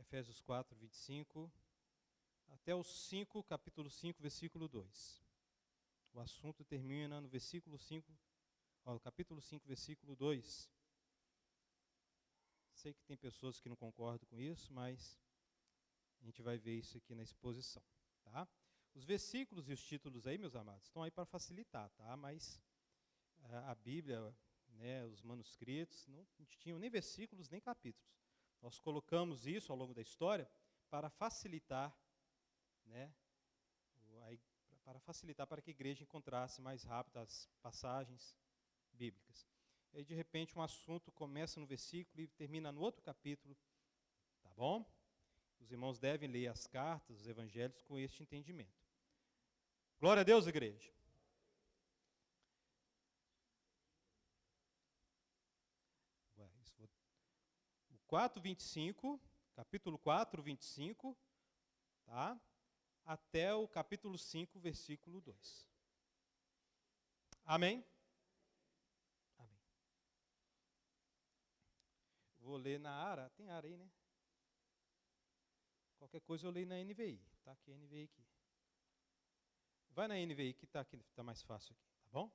Efésios 4, 25, até o 5, capítulo 5, versículo 2. O assunto termina no versículo 5, capítulo 5, versículo 2. Sei que tem pessoas que não concordam com isso, mas a gente vai ver isso aqui na exposição, tá? Os versículos e os títulos aí, meus amados, estão aí para facilitar, tá? Mas a Bíblia, né, os manuscritos, não tinham nem versículos nem capítulos. Nós colocamos isso ao longo da história para facilitar, né, para que a igreja encontrasse mais rápido as passagens bíblicas. E aí, de repente, um assunto começa no versículo e termina no outro capítulo, tá bom? Os irmãos devem ler as cartas, os evangelhos, com este entendimento. Glória a Deus, igreja. O 4:25, capítulo 4, 25, tá? Até o capítulo 5, versículo 2. Amém? Amém. Vou ler na ARA, tem ARA aí, né? Qualquer coisa eu leio na NVI, tá aqui a NVI aqui. Vai na NVI que está aqui, está mais fácil aqui, tá bom?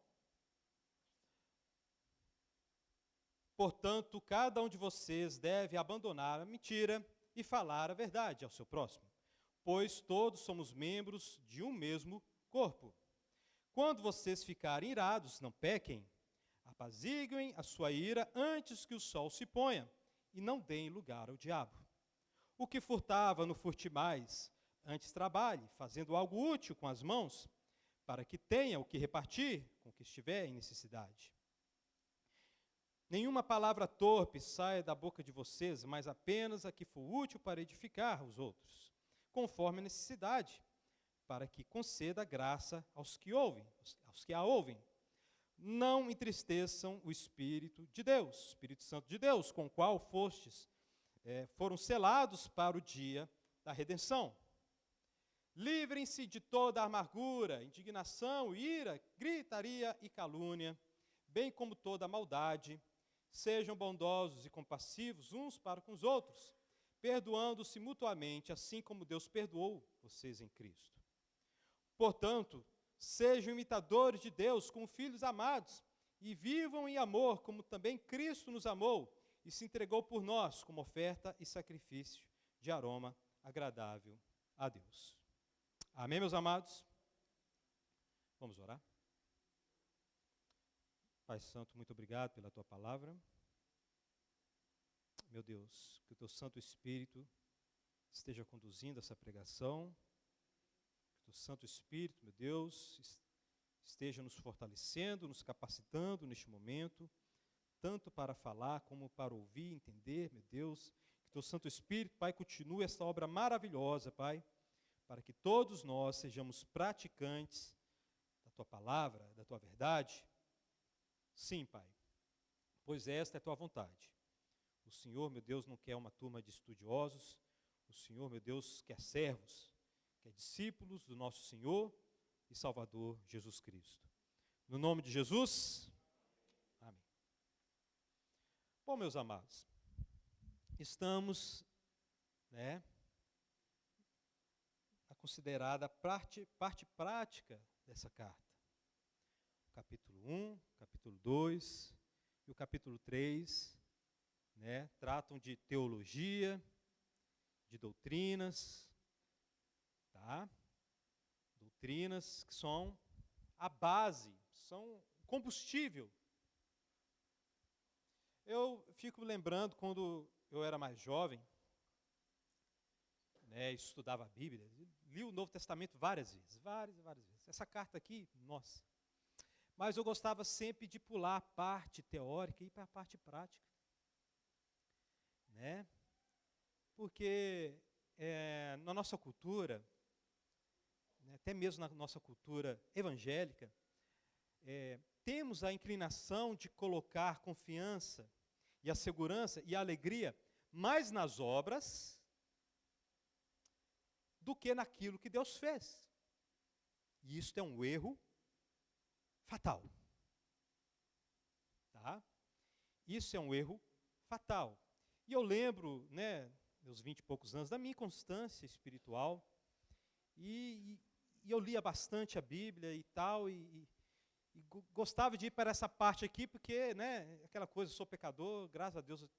Portanto, cada um de vocês deve abandonar a mentira e falar a verdade ao seu próximo, pois todos somos membros de um mesmo corpo. Quando vocês ficarem irados, não pequem, apaziguem a sua ira antes que o sol se ponha, e não deem lugar ao diabo. O que furtava, não furte mais, antes trabalhe, fazendo algo útil com as mãos, para que tenha o que repartir com o que estiver em necessidade. Nenhuma palavra torpe saia da boca de vocês, mas apenas a que for útil para edificar os outros, conforme a necessidade, para que conceda graça aos que ouvem, aos que a ouvem. Não entristeçam o Espírito de Deus, Espírito Santo de Deus, com o qual foram selados para o dia da redenção. Livrem-se de toda amargura, indignação, ira, gritaria e calúnia, bem como toda maldade. Sejam bondosos e compassivos uns para com os outros, perdoando-se mutuamente, assim como Deus perdoou vocês em Cristo. Portanto, sejam imitadores de Deus como filhos amados e vivam em amor, como também Cristo nos amou e se entregou por nós como oferta e sacrifício de aroma agradável a Deus. Amém, meus amados? Vamos orar? Pai Santo, muito obrigado pela Tua palavra. Meu Deus, que o Teu Santo Espírito esteja conduzindo essa pregação, que o Teu Santo Espírito, meu Deus, esteja nos fortalecendo, nos capacitando neste momento, tanto para falar como para ouvir, entender, meu Deus, que o Teu Santo Espírito, Pai, continue essa obra maravilhosa, Pai, para que todos nós sejamos praticantes da Tua palavra, da Tua verdade. Sim, Pai, pois esta é a Tua vontade. O Senhor, meu Deus, não quer uma turma de estudiosos, o Senhor, meu Deus, quer servos, quer discípulos do nosso Senhor e Salvador Jesus Cristo. No nome de Jesus, amém. Bom, meus amados, estamos, a considerada parte prática dessa carta. O capítulo 1, capítulo 2 e o capítulo 3, tratam de teologia, de doutrinas, tá? Doutrinas que são a base, são combustível. Eu fico lembrando quando eu era mais jovem, estudava a Bíblia, li o Novo Testamento várias vezes. Essa carta aqui, nossa. Mas eu gostava sempre de pular a parte teórica e ir para a parte prática. Porque na nossa cultura, até mesmo na nossa cultura evangélica, temos a inclinação de colocar confiança e a segurança e a alegria mais nas obras do que naquilo que Deus fez. E isso é um erro fatal. Tá? Isso é um erro fatal. E eu lembro, meus 20 e poucos anos, da minha constância espiritual. E eu lia bastante a Bíblia e tal, e gostava de ir para essa parte aqui, porque, né, aquela coisa, eu sou pecador, graças a Deus eu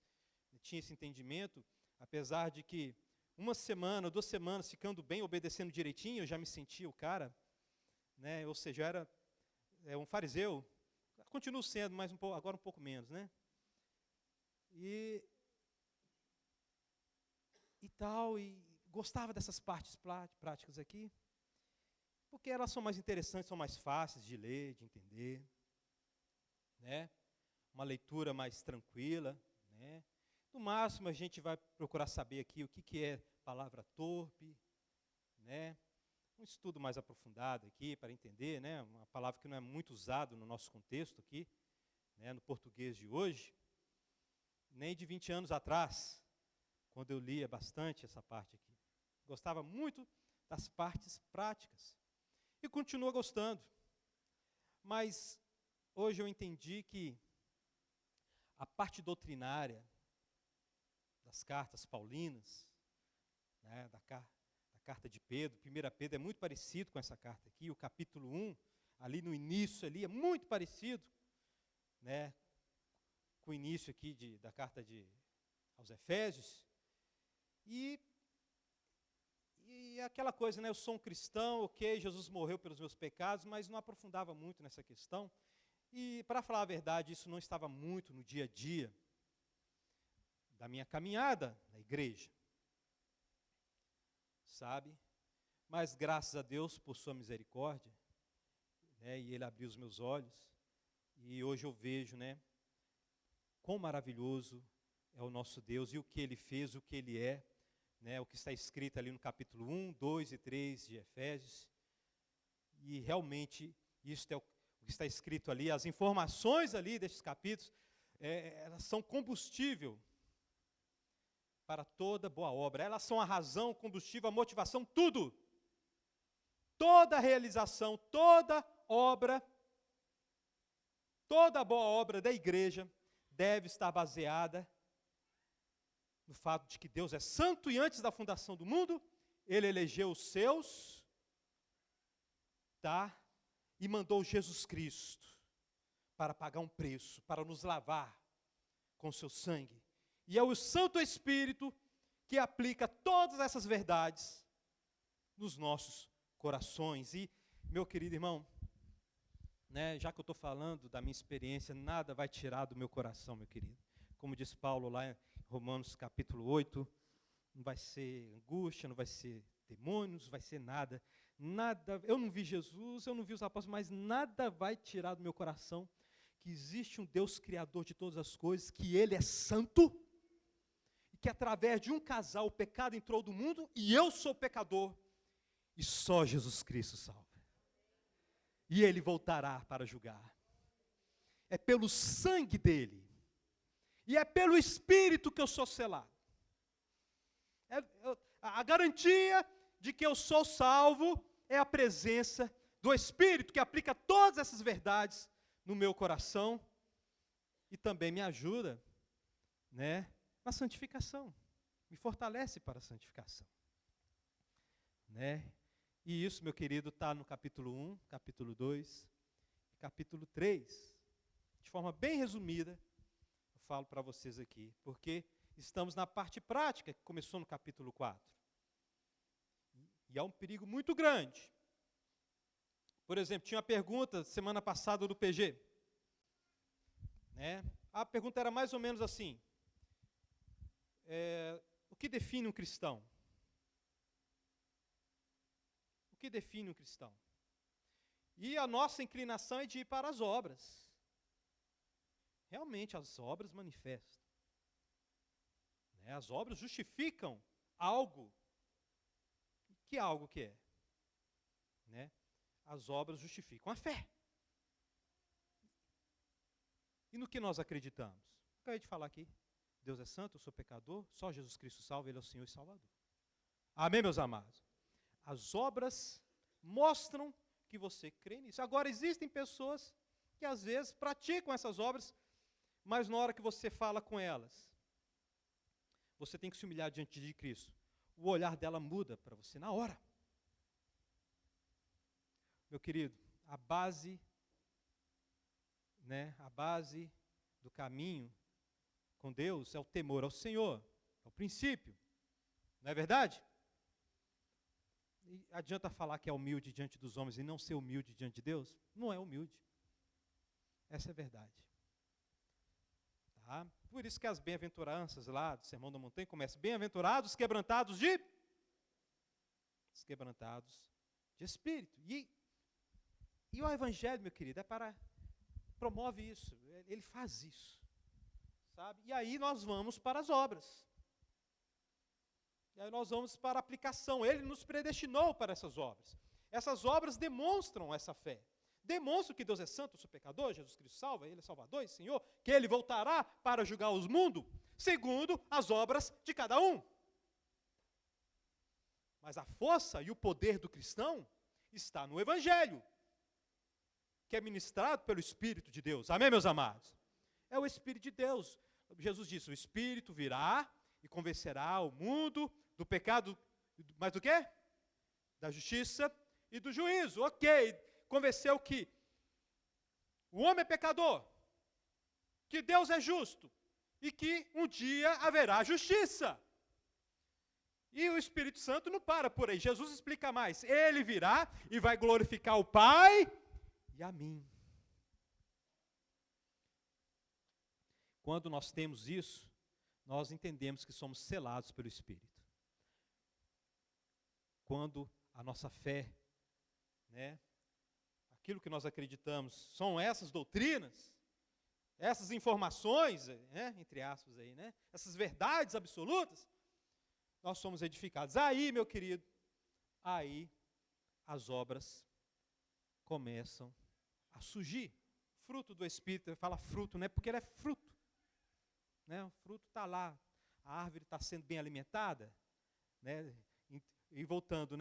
tinha esse entendimento, apesar de que uma semana, 2 semanas, ficando bem, obedecendo direitinho, eu já me sentia o cara, né, ou seja, eu era um fariseu, continuo sendo, mas agora um pouco menos, né? E tal, e gostava dessas partes práticas aqui, porque elas são mais interessantes, são mais fáceis de ler, de entender, né? Uma leitura mais tranquila, né? No máximo a gente vai procurar saber aqui o que é palavra torpe, né? Um estudo mais aprofundado aqui para entender, né? Uma palavra que não é muito usada no nosso contexto aqui, né? No português de hoje, nem de 20 anos atrás, quando eu lia bastante essa parte aqui. Gostava muito das partes práticas. E continuo gostando. Mas hoje eu entendi que a parte doutrinária das cartas paulinas, né, da carta de Pedro, 1 Pedro é muito parecido com essa carta aqui, o capítulo 1, ali no início ali, é muito parecido, né, com o início aqui da carta aos Efésios. E aquela coisa, né, eu sou um cristão, ok, Jesus morreu pelos meus pecados, mas não aprofundava muito nessa questão. E, para falar a verdade, isso não estava muito no dia a dia da minha caminhada na igreja, sabe? Mas, graças a Deus, por sua misericórdia, né, e Ele abriu os meus olhos, e hoje eu vejo, né, quão maravilhoso é o nosso Deus, e o que Ele fez, o que Ele é, né, o que está escrito ali no capítulo 1, 2 e 3 de Efésios, e realmente isso é o que está escrito ali, as informações ali destes capítulos, elas são combustível para toda boa obra, elas são a razão, o combustível, a motivação, tudo, toda realização, toda obra, toda boa obra da igreja deve estar baseada no fato de que Deus é santo e antes da fundação do mundo, Ele elegeu os seus, tá? E mandou Jesus Cristo para pagar um preço, para nos lavar com seu sangue. E é o Santo Espírito que aplica todas essas verdades nos nossos corações. E, meu querido irmão, né, já que eu estou falando da minha experiência, nada vai tirar do meu coração, meu querido. Como diz Paulo lá em Romanos capítulo 8, não vai ser angústia, não vai ser demônios, não vai ser nada. Nada, eu não vi Jesus, eu não vi os apóstolos, mas nada vai tirar do meu coração que existe um Deus criador de todas as coisas, que Ele é santo, e que através de um casal o pecado entrou do mundo, e eu sou pecador, e só Jesus Cristo salva. E Ele voltará para julgar. É pelo sangue dEle, e é pelo Espírito que eu sou selado. A garantia de que eu sou salvo é a presença do Espírito, que aplica todas essas verdades no meu coração e também me ajuda, né, na santificação, me fortalece para a santificação, né? E isso, meu querido, está no capítulo 1, capítulo 2, capítulo 3. De forma bem resumida, eu falo para vocês aqui, porque estamos na parte prática, que começou no capítulo 4. E há um perigo muito grande. Por exemplo, tinha uma pergunta semana passada do PG. Né? A pergunta era mais ou menos assim: o que define um cristão? O que define um cristão? E a nossa inclinação é de ir para as obras. Realmente, as obras manifestam. Né? As obras justificam algo. Que algo que é? Né? As obras justificam a fé. E no que nós acreditamos? Acabei de falar aqui. Deus é santo, eu sou pecador, só Jesus Cristo salva, Ele é o Senhor e Salvador. Amém, meus amados? As obras mostram que você crê nisso. Agora, existem pessoas que às vezes praticam essas obras, mas na hora que você fala com elas, você tem que se humilhar diante de Cristo, o olhar dela muda para você na hora. Meu querido, a base do caminho com Deus é o temor ao Senhor, é o princípio. Não é verdade? E adianta falar que é humilde diante dos homens e não ser humilde diante de Deus? Não é humilde. Essa é a verdade. Tá? Por isso que as bem-aventuranças lá do Sermão da Montanha começam: bem-aventurados, quebrantados de espírito. E o Evangelho, meu querido, promove isso, ele faz isso. Sabe? E aí nós vamos para as obras. E aí nós vamos para a aplicação. Ele nos predestinou para essas obras. Essas obras demonstram essa fé. Demonstram que Deus é santo, eu sou pecador, Jesus Cristo salva, Ele é Salvador e Senhor, que Ele voltará para julgar os mundos, segundo as obras de cada um. Mas a força e o poder do cristão está no Evangelho, que é ministrado pelo Espírito de Deus. Amém, meus amados? É o Espírito de Deus. Jesus disse: o Espírito virá e convencerá o mundo do pecado, mas do quê? Da justiça e do juízo. Ok, convenceu que o homem é pecador, que Deus é justo e que um dia haverá justiça. E o Espírito Santo não para por aí. Jesus explica mais. Ele virá e vai glorificar o Pai e a mim. Quando nós temos isso, nós entendemos que somos selados pelo Espírito. Quando a nossa fé, aquilo que nós acreditamos, são essas doutrinas, essas informações, entre aspas aí, essas verdades absolutas, nós somos edificados. Aí, meu querido, aí as obras começam a surgir. Fruto do Espírito, fala fruto, porque ele é fruto. O fruto está lá, a árvore está sendo bem alimentada, e voltando,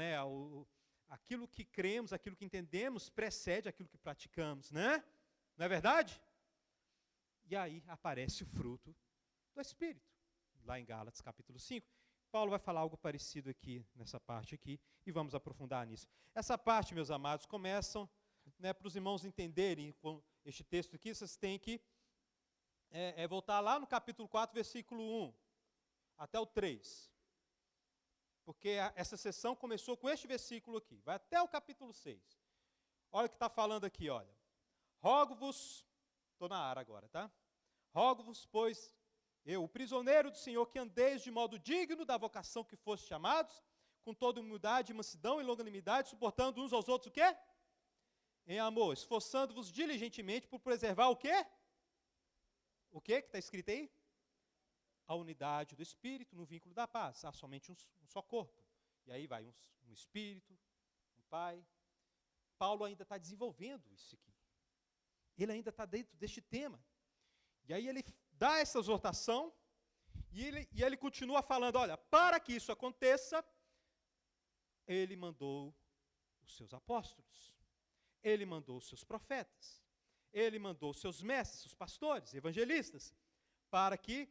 aquilo que cremos, aquilo que entendemos, precede aquilo que praticamos, não é verdade? E aí aparece o fruto do Espírito, lá em Gálatas capítulo 5. Paulo vai falar algo parecido aqui, nessa parte aqui, e vamos aprofundar nisso. Essa parte, meus amados, começam, para os irmãos entenderem com este texto aqui, vocês têm que voltar lá no capítulo 4, versículo 1, até o 3. Porque essa sessão começou com este versículo aqui, vai até o capítulo 6. Olha o que está falando aqui, olha. Rogo-vos, estou na área agora, tá? Rogo-vos, pois, eu, o prisioneiro do Senhor, que andeis de modo digno da vocação que foste chamados, com toda humildade, mansidão e longanimidade, suportando uns aos outros o quê? Em amor, esforçando-vos diligentemente por preservar o quê? O quê que está escrito aí? A unidade do Espírito no vínculo da paz. Há somente um só corpo. E aí vai um Espírito, um Pai. Paulo ainda está desenvolvendo isso aqui. Ele ainda está dentro deste tema. E aí ele dá essa exortação e ele continua falando, olha, para que isso aconteça, ele mandou os seus apóstolos, ele mandou os seus profetas, ele mandou os seus mestres, os pastores, evangelistas, para que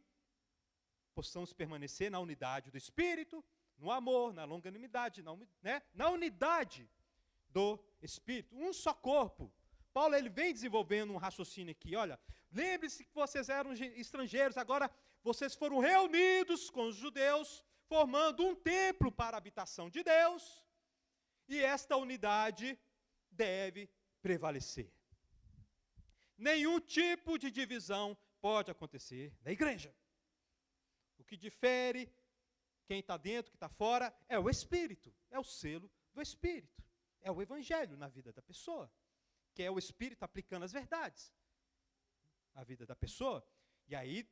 possamos permanecer na unidade do Espírito, no amor, na longanimidade, na unidade do Espírito, um só corpo. Paulo ele vem desenvolvendo um raciocínio aqui, olha, lembre-se que vocês eram estrangeiros, agora vocês foram reunidos com os judeus, formando um templo para a habitação de Deus, e esta unidade deve prevalecer. Nenhum tipo de divisão pode acontecer na igreja. O que difere quem está dentro, quem está fora, é o Espírito, é o selo do Espírito, é o Evangelho na vida da pessoa, que é o Espírito aplicando as verdades à vida da pessoa. E aí,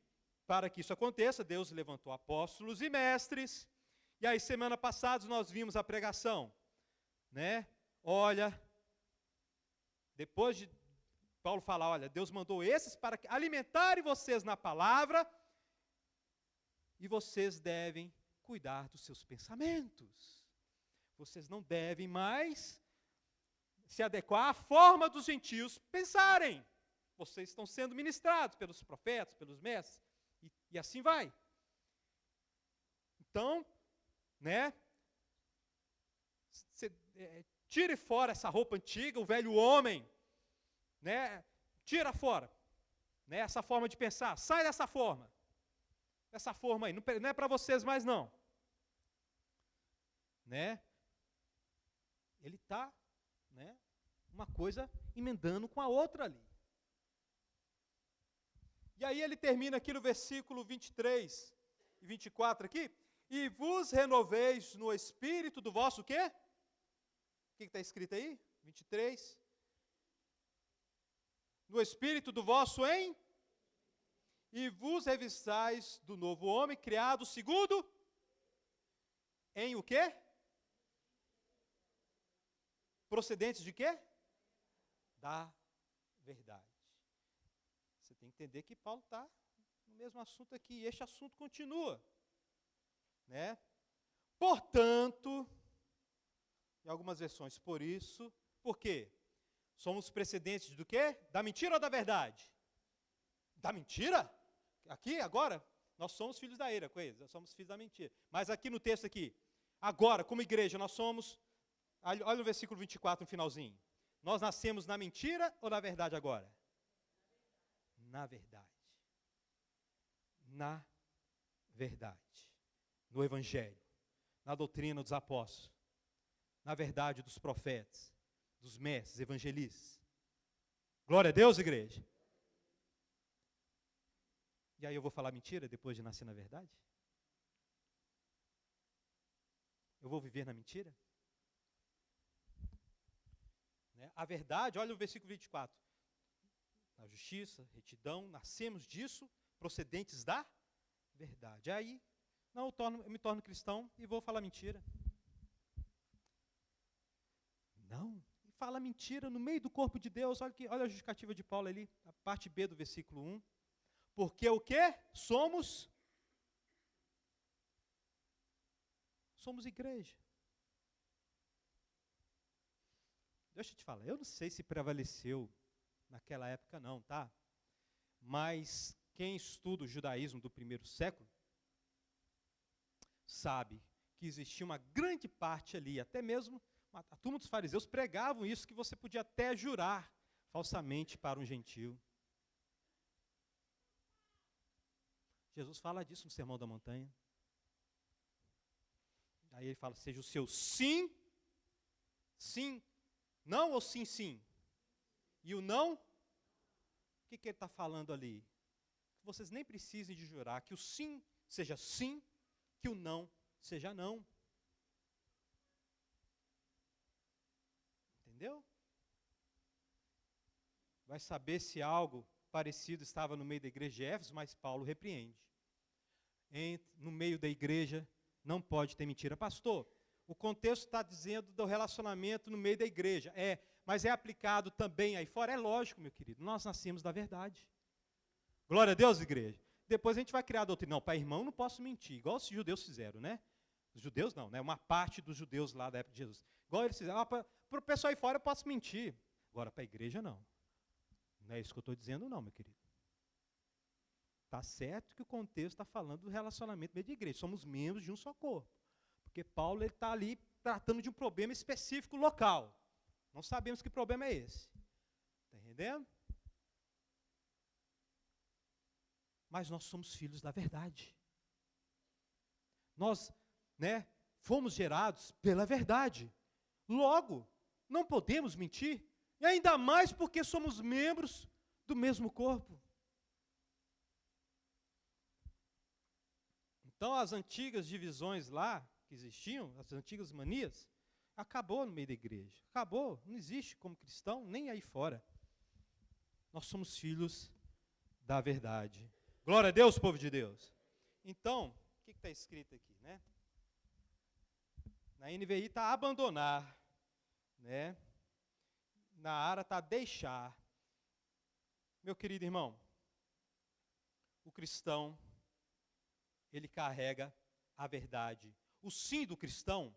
para que isso aconteça, Deus levantou apóstolos e mestres, e aí semana passada nós vimos a pregação, olha, depois de Paulo falar, olha, Deus mandou esses para alimentarem vocês na palavra, e vocês devem cuidar dos seus pensamentos. Vocês não devem mais se adequar à forma dos gentios pensarem. Vocês estão sendo ministrados pelos profetas, pelos mestres, e assim vai. Então, né, tire fora essa roupa antiga, o velho homem, né, tira fora, né, essa forma de pensar, sai dessa forma aí, não é para vocês mais não, né, ele está, né, uma coisa emendando com a outra ali. E aí ele termina aqui no versículo 23 e 24 aqui, e vos renoveis no espírito do vosso quê? O que está escrito aí? 23. No espírito do vosso e vos revistais do novo homem, criado segundo em o quê? Procedentes de quê? Da verdade. Você tem que entender que Paulo está no mesmo assunto aqui, e este assunto continua, né? Portanto, em algumas versões, por isso, por quê? Somos precedentes do quê? Da mentira ou da verdade? Da mentira? Aqui, agora, nós somos filhos da ira, nós somos filhos da mentira. Mas aqui no texto aqui, agora, como igreja, nós somos, olha no versículo 24, no finalzinho. Nós nascemos na mentira ou na verdade agora? Na verdade. Na verdade. No Evangelho. Na doutrina dos apóstolos. Na verdade dos profetas. Dos mestres, evangelistas. Glória a Deus, igreja. E aí eu vou falar mentira depois de nascer na verdade? Eu vou viver na mentira? Né? A verdade, olha o versículo 24. Na justiça, retidão, nascemos disso, procedentes da verdade. Aí, não, eu me torno cristão e vou falar mentira. Não, fala mentira no meio do corpo de Deus. Olha a justificativa de Paulo ali, a parte B do versículo 1. Porque o quê? Somos igreja. Deixa eu te falar, eu não sei se prevaleceu naquela época não, tá? Mas quem estuda o judaísmo do primeiro século sabe que existia uma grande parte ali, até mesmo a turma dos fariseus pregavam isso, que você podia até jurar falsamente para um gentio. Jesus fala disso no Sermão da Montanha. Aí ele fala, seja o seu sim, sim, não ou sim, sim. E o não, o que ele está falando ali? Que vocês nem precisem de jurar, que o sim seja sim, que o não seja não. Entendeu? Vai saber se algo parecido estava no meio da igreja de Éfeso, mas Paulo repreende. No meio da igreja não pode ter mentira. Pastor, o contexto está dizendo do relacionamento no meio da igreja. Mas é aplicado também aí fora? É lógico, meu querido. Nós nascemos da verdade. Glória a Deus, igreja. Depois a gente vai criar a doutrina. Não, para irmão não posso mentir. Igual os judeus fizeram, né? Os judeus não, né? Uma parte dos judeus lá da época de Jesus. Igual eles fizeram. Para o pessoal aí fora eu posso mentir. Agora, para a igreja, não. Não é isso que eu estou dizendo, não, meu querido. Está certo que o contexto está falando do relacionamento meio de igreja. Somos membros de um só corpo. Porque Paulo está ali tratando de um problema específico local. Não sabemos que problema é esse. Está entendendo? Mas nós somos filhos da verdade. Nós, né, fomos gerados pela verdade. Logo, não podemos mentir. E ainda mais porque somos membros do mesmo corpo. Então, as antigas divisões lá, que existiam, as antigas manias, acabou no meio da igreja. Acabou, não existe como cristão, nem aí fora. Nós somos filhos da verdade. Glória a Deus, povo de Deus. Então, o que está escrito aqui, né? Na NVI está abandonar, né? Na ARA está deixar. Meu querido irmão, o cristão, ele carrega a verdade. O sim do cristão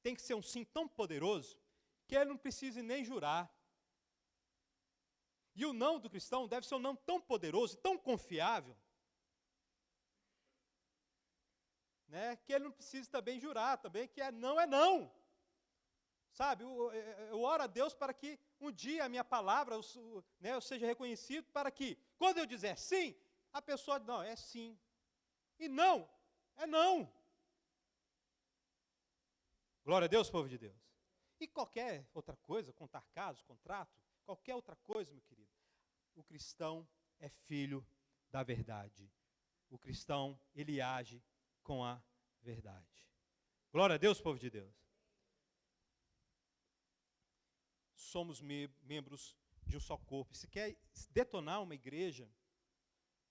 tem que ser um sim tão poderoso que ele não precisa nem jurar. E o não do cristão deve ser um não tão poderoso, tão confiável, né? né, que ele não precise também jurar, também que é não. Sabe, eu oro a Deus para que um dia a minha palavra, né, eu seja reconhecido, para que, quando eu dizer sim, a pessoa, não, é sim. E não, é não. Glória a Deus, povo de Deus. E qualquer outra coisa, contar casos, contrato, qualquer outra coisa, meu querido, o cristão é filho da verdade. O cristão, ele age com a verdade. Glória a Deus, povo de Deus. Somos membros de um só corpo. Se quer detonar uma igreja,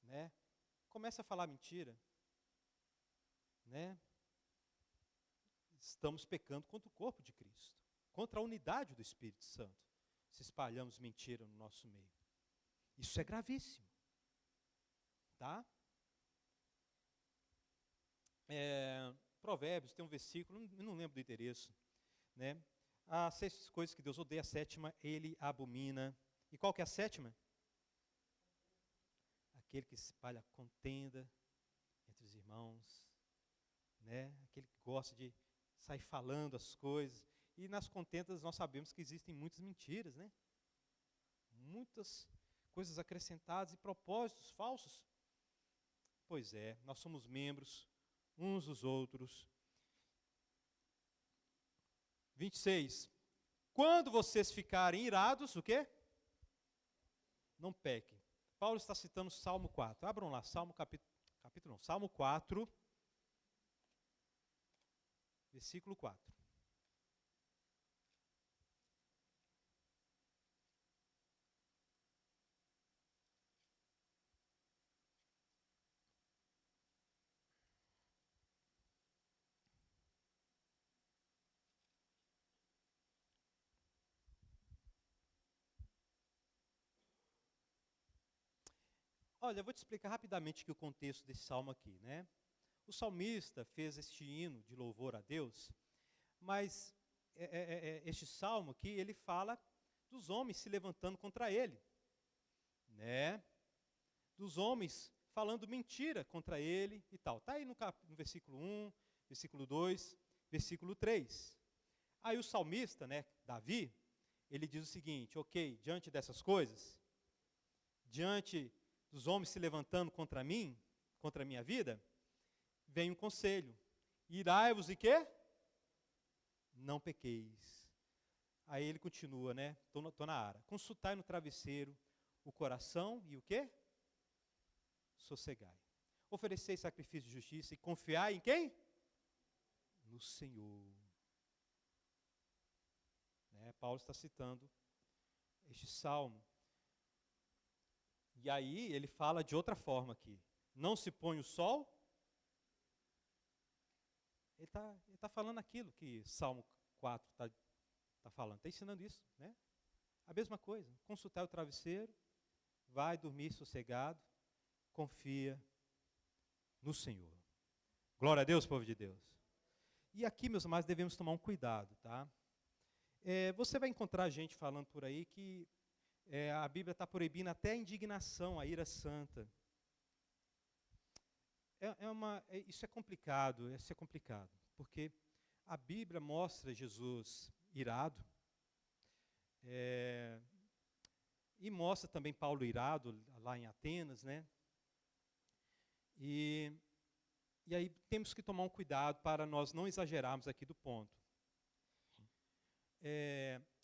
né, começa a falar mentira, né? Estamos pecando contra o corpo de Cristo, contra a unidade do Espírito Santo, se espalhamos mentira no nosso meio. Isso é gravíssimo, tá? Provérbios tem um versículo, não lembro do endereço, né? As 6 coisas que Deus odeia, a 7ª ele abomina. E qual que é a 7ª? Aquele que espalha contenda entre os irmãos, né? Aquele que gosta de sair falando as coisas. E nas contendas nós sabemos que existem muitas mentiras, né? Muitas coisas acrescentadas e propósitos falsos. Pois é, nós somos membros uns dos outros. 26. Quando vocês ficarem irados, o quê? Não pequem. Paulo está citando Salmo 4. Abram lá, Salmo Salmo 4, versículo 4. Olha, eu vou te explicar rapidamente aqui o contexto desse salmo aqui, né? O salmista fez este hino de louvor a Deus, mas este salmo aqui, ele fala dos homens se levantando contra ele, né? Dos homens falando mentira contra ele e tal. Está aí no versículo 1, versículo 2, versículo 3. Aí o salmista, né, Davi, ele diz o seguinte: ok, diante dessas coisas, diante dos homens se levantando contra mim, contra a minha vida, vem um conselho: irai-vos e quê? Não pequeis. Aí ele continua, né? Estou na área. Consultai no travesseiro o coração e o quê? Sossegai. Oferecei sacrifício de justiça e confiai em quem? No Senhor. Né? Paulo está citando este salmo. E aí ele fala de outra forma aqui. Não se põe o sol. Ele tá falando aquilo que Salmo 4 está falando. Está ensinando isso, né? A mesma coisa. Consultar o travesseiro, vai dormir sossegado, confia no Senhor. Glória a Deus, povo de Deus. E aqui, meus amados, devemos tomar um cuidado, tá? Você vai encontrar gente falando por aí que a Bíblia está proibindo até a indignação, a ira santa. Isso é complicado, porque a Bíblia mostra Jesus irado, e mostra também Paulo irado lá em Atenas, né? E aí temos que tomar um cuidado para nós não exagerarmos aqui do ponto.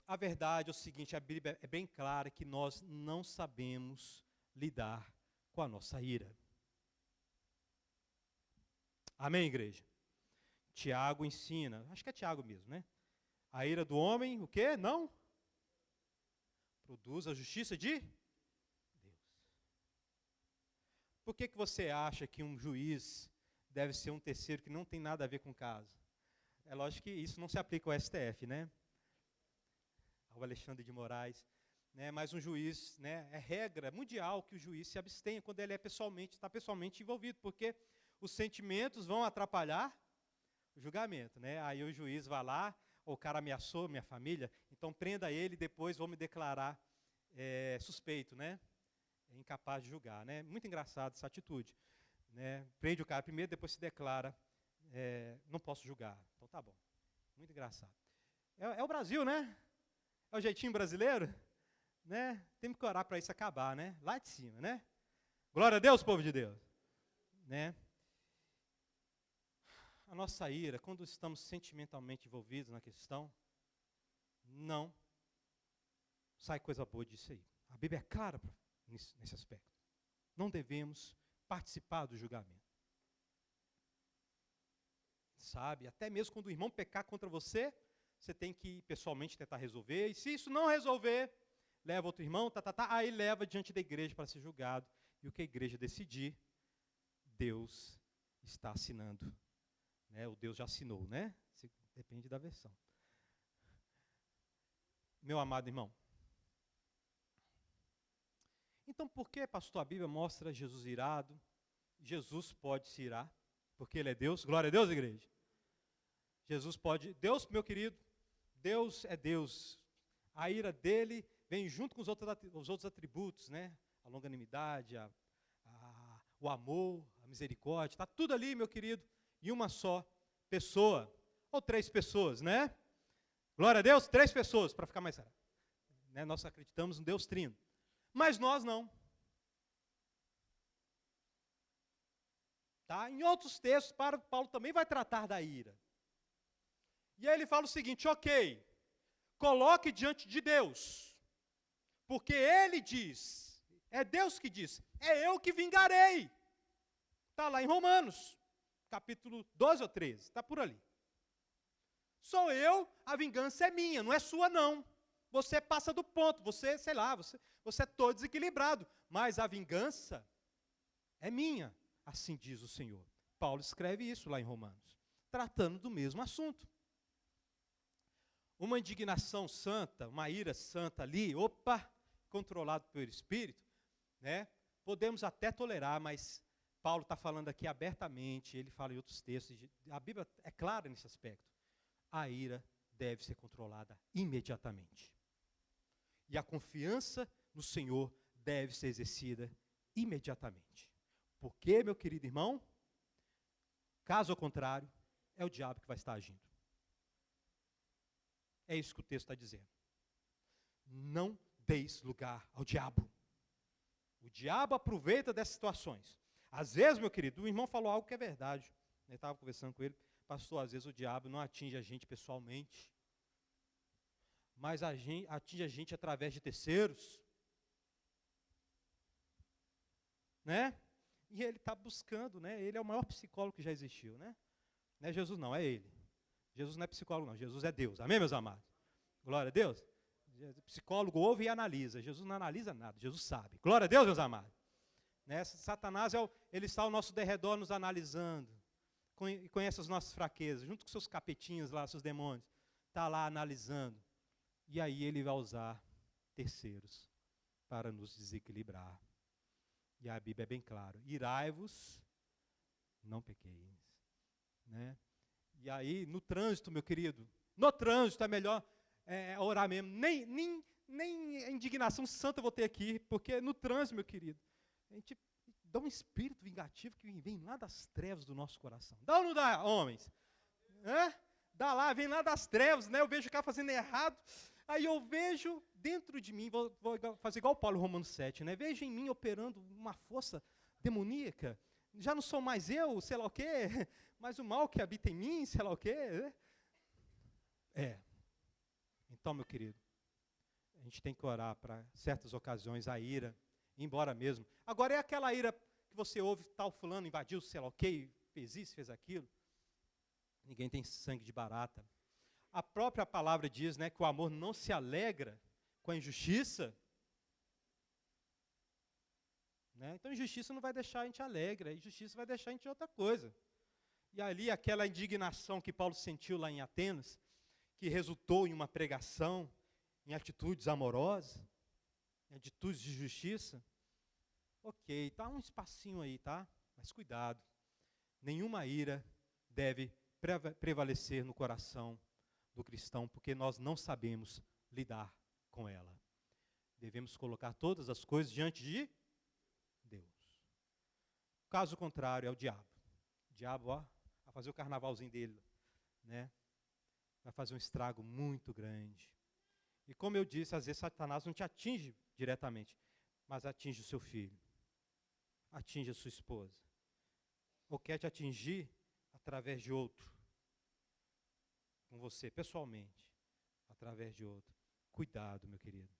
A verdade é o seguinte: a Bíblia é bem clara que nós não sabemos lidar com a nossa ira. Amém, igreja? Tiago ensina, acho que é Tiago mesmo, né? A ira do homem, o quê? Não produz a justiça de Deus. Por que você acha que um juiz deve ser um terceiro que não tem nada a ver com o caso? É lógico que isso não se aplica ao STF, né? Ao Alexandre de Moraes, né? Mas um juiz, né? É regra mundial que o juiz se abstenha quando ele está pessoalmente envolvido, porque os sentimentos vão atrapalhar o julgamento, né? Aí o juiz vai lá, o cara ameaçou minha família, então prenda ele, depois vou me declarar suspeito, né? Incapaz de julgar, né? Muito engraçado essa atitude, né? Prende o cara primeiro, depois se declara não posso julgar. Então tá bom. Muito engraçado. É o Brasil, né? É o jeitinho brasileiro, né? Temos que orar para isso acabar, né? Lá de cima, né? Glória a Deus, povo de Deus. Né? A nossa ira, quando estamos sentimentalmente envolvidos na questão, não sai coisa boa disso aí. A Bíblia é clara nesse aspecto. Não devemos participar do julgamento. Sabe? Até mesmo quando o irmão pecar contra você, você tem que ir pessoalmente tentar resolver. E se isso não resolver, leva outro irmão, aí leva diante da igreja para ser julgado. E o que a igreja decidir, Deus está assinando. Né? O Deus já assinou, né? Depende da versão. Meu amado irmão. Então, por que, pastor, a Bíblia mostra Jesus irado? Jesus pode se irar, porque Ele é Deus. Glória a Deus, igreja. Jesus pode. Deus, meu querido, Deus é Deus. A ira dele vem junto com os outros atributos, né? A longanimidade, o amor, a misericórdia. Está tudo ali, meu querido, em uma só pessoa. Ou 3 pessoas, né? Glória a Deus, 3 pessoas, para ficar mais sério. Né? Nós acreditamos no Deus Trino. Mas nós não. Tá? Em outros textos, Paulo também vai tratar da ira. E aí ele fala o seguinte, ok, coloque diante de Deus, porque Ele diz, é Deus que diz, é eu que vingarei. Está lá em Romanos, capítulo 12 ou 13, está por ali. Sou eu, a vingança é minha, não é sua não. Você passa do ponto, você, sei lá, você é todo desequilibrado, mas a vingança é minha, assim diz o Senhor. Paulo escreve isso lá em Romanos, tratando do mesmo assunto. Uma indignação santa, uma ira santa ali, controlado pelo Espírito, né? Podemos até tolerar, mas Paulo está falando aqui abertamente, ele fala em outros textos, a Bíblia é clara nesse aspecto. A ira deve ser controlada imediatamente. E a confiança no Senhor deve ser exercida imediatamente. Porque, meu querido irmão, caso contrário, é o diabo que vai estar agindo. É isso que o texto está dizendo. Não deis lugar ao diabo. O diabo aproveita dessas situações. Às vezes, meu querido, o irmão falou algo que é verdade. Eu estava conversando com ele, pastor, às vezes o diabo não atinge a gente pessoalmente, mas atinge a gente através de terceiros. Né? E ele está buscando, né? Ele é o maior psicólogo que já existiu, né? Não é Jesus não, é ele. Jesus não é psicólogo não, Jesus é Deus. Amém, meus amados? Glória a Deus. Psicólogo ouve e analisa. Jesus não analisa nada, Jesus sabe. Glória a Deus, meus amados. Né? Satanás, ele está ao nosso derredor nos analisando. E conhece as nossas fraquezas, junto com seus capetinhos lá, seus demônios. Está lá analisando. E aí ele vai usar terceiros para nos desequilibrar. E a Bíblia é bem clara. Irai-vos, não pequeis. Né? E aí, no trânsito, meu querido, no trânsito é melhor orar mesmo. Nem a indignação santa eu vou ter aqui, porque no trânsito, meu querido, a gente dá um espírito vingativo que vem lá das trevas do nosso coração. Dá ou não dá, homens? Dá lá, vem lá das trevas, né? Eu vejo o cara fazendo errado, aí eu vejo dentro de mim, vou fazer igual Paulo, Romanos 7, né? Vejo em mim operando uma força demoníaca. Já não sou mais eu, sei lá o quê, mas o mal que habita em mim, sei lá o quê. Então, meu querido, a gente tem que orar para certas ocasiões a ira, embora mesmo. Agora é aquela ira que você ouve, tal fulano invadiu, sei lá o quê, fez isso, fez aquilo. Ninguém tem sangue de barata. A própria palavra diz, né, que o amor não se alegra com a injustiça. Né? Então, injustiça não vai deixar a gente alegre, a injustiça vai deixar a gente outra coisa. E ali, aquela indignação que Paulo sentiu lá em Atenas, que resultou em uma pregação, em atitudes amorosas, em atitudes de justiça. Ok, tá um espacinho aí, tá? Mas cuidado, nenhuma ira deve prevalecer no coração do cristão, porque nós não sabemos lidar com ela. Devemos colocar todas as coisas diante de Deus. Caso contrário, é o diabo. O diabo, a a fazer o carnavalzinho dele, né? Vai fazer um estrago muito grande. E como eu disse, às vezes Satanás não te atinge diretamente, mas atinge o seu filho, atinge a sua esposa, ou quer te atingir através de outro, com você, pessoalmente, através de outro. Cuidado, meu querido.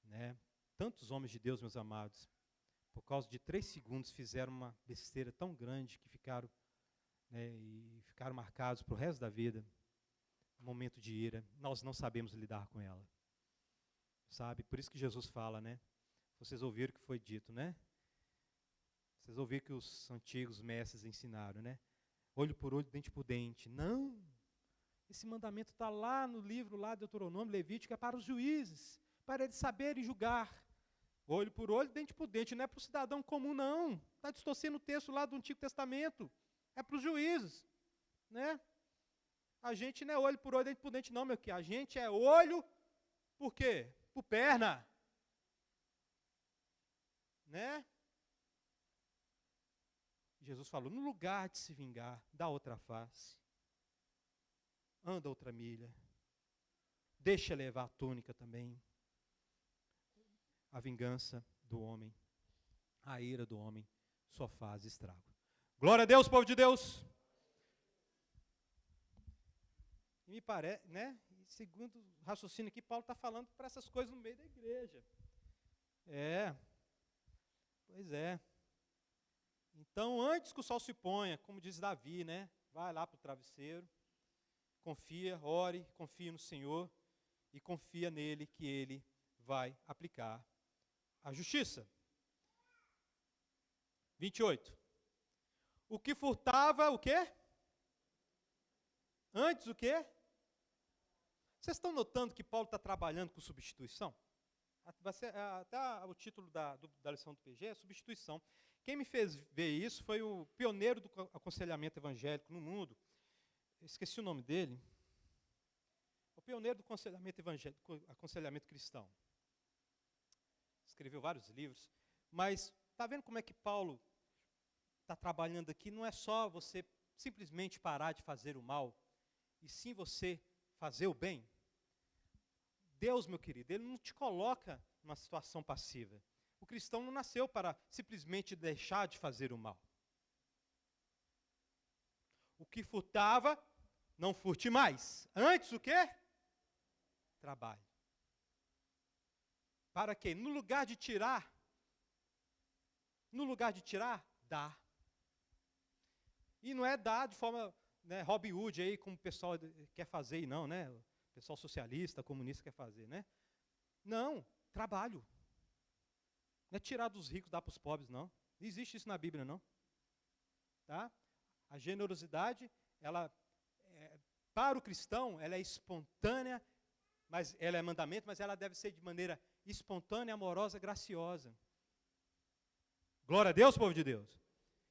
Né? Tantos homens de Deus, meus amados, por causa de 3 segundos, fizeram uma besteira tão grande que ficaram, né, e ficaram marcados para o resto da vida. Um momento de ira, nós não sabemos lidar com ela. Sabe? Por isso que Jesus fala, né? Vocês ouviram o que foi dito, né? Vocês ouviram que os antigos mestres ensinaram, né? Olho por olho, dente por dente. Não! Esse mandamento está lá no livro, lá de Deuteronômio, Levítico, é para os juízes, para eles saberem julgar. Olho por olho, dente por dente. Não é para o cidadão comum, não. Está distorcendo o texto lá do Antigo Testamento. É para os juízes, né? A gente não é olho por olho, dente por dente, não, meu querido. A gente é olho, por quê? Por perna. Né? Jesus falou, no lugar de se vingar, dá outra face. Anda outra milha. Deixa levar a túnica também. A vingança do homem, a ira do homem, só faz estrago. Glória a Deus, povo de Deus. E me parece, né? Segundo o raciocínio aqui, Paulo está falando para essas coisas no meio da igreja. Pois é. Então, antes que o sol se ponha, como diz Davi, né? Vai lá para o travesseiro, confia, ore, confia no Senhor e confia nele que ele vai aplicar a justiça. 28. O que furtava, o quê? Antes o quê? Vocês estão notando que Paulo está trabalhando com substituição? Vai ser, até o título da lição do PG é substituição. Quem me fez ver isso foi o pioneiro do aconselhamento evangélico no mundo. Eu esqueci o nome dele. O pioneiro do aconselhamento evangélico, aconselhamento cristão. Escreveu vários livros. Mas está vendo como é que Paulo está trabalhando aqui? Não é só você simplesmente parar de fazer o mal, e sim você fazer o bem. Deus, meu querido, Ele não te coloca numa situação passiva. O cristão não nasceu para simplesmente deixar de fazer o mal. O que furtava, não furte mais. Antes o quê? Trabalhe. Para quê? No lugar de tirar, dá. E não é dar de forma, né, Robin Hood aí, como o pessoal quer fazer, e não, né? O pessoal socialista, comunista quer fazer, né? Não, trabalho. Não é tirar dos ricos, dar para os pobres, não. Não existe isso na Bíblia, não. Tá? A generosidade, ela, para o cristão, ela é espontânea, mas ela é mandamento, mas ela deve ser de maneira espontânea, amorosa, graciosa. Glória a Deus, povo de Deus.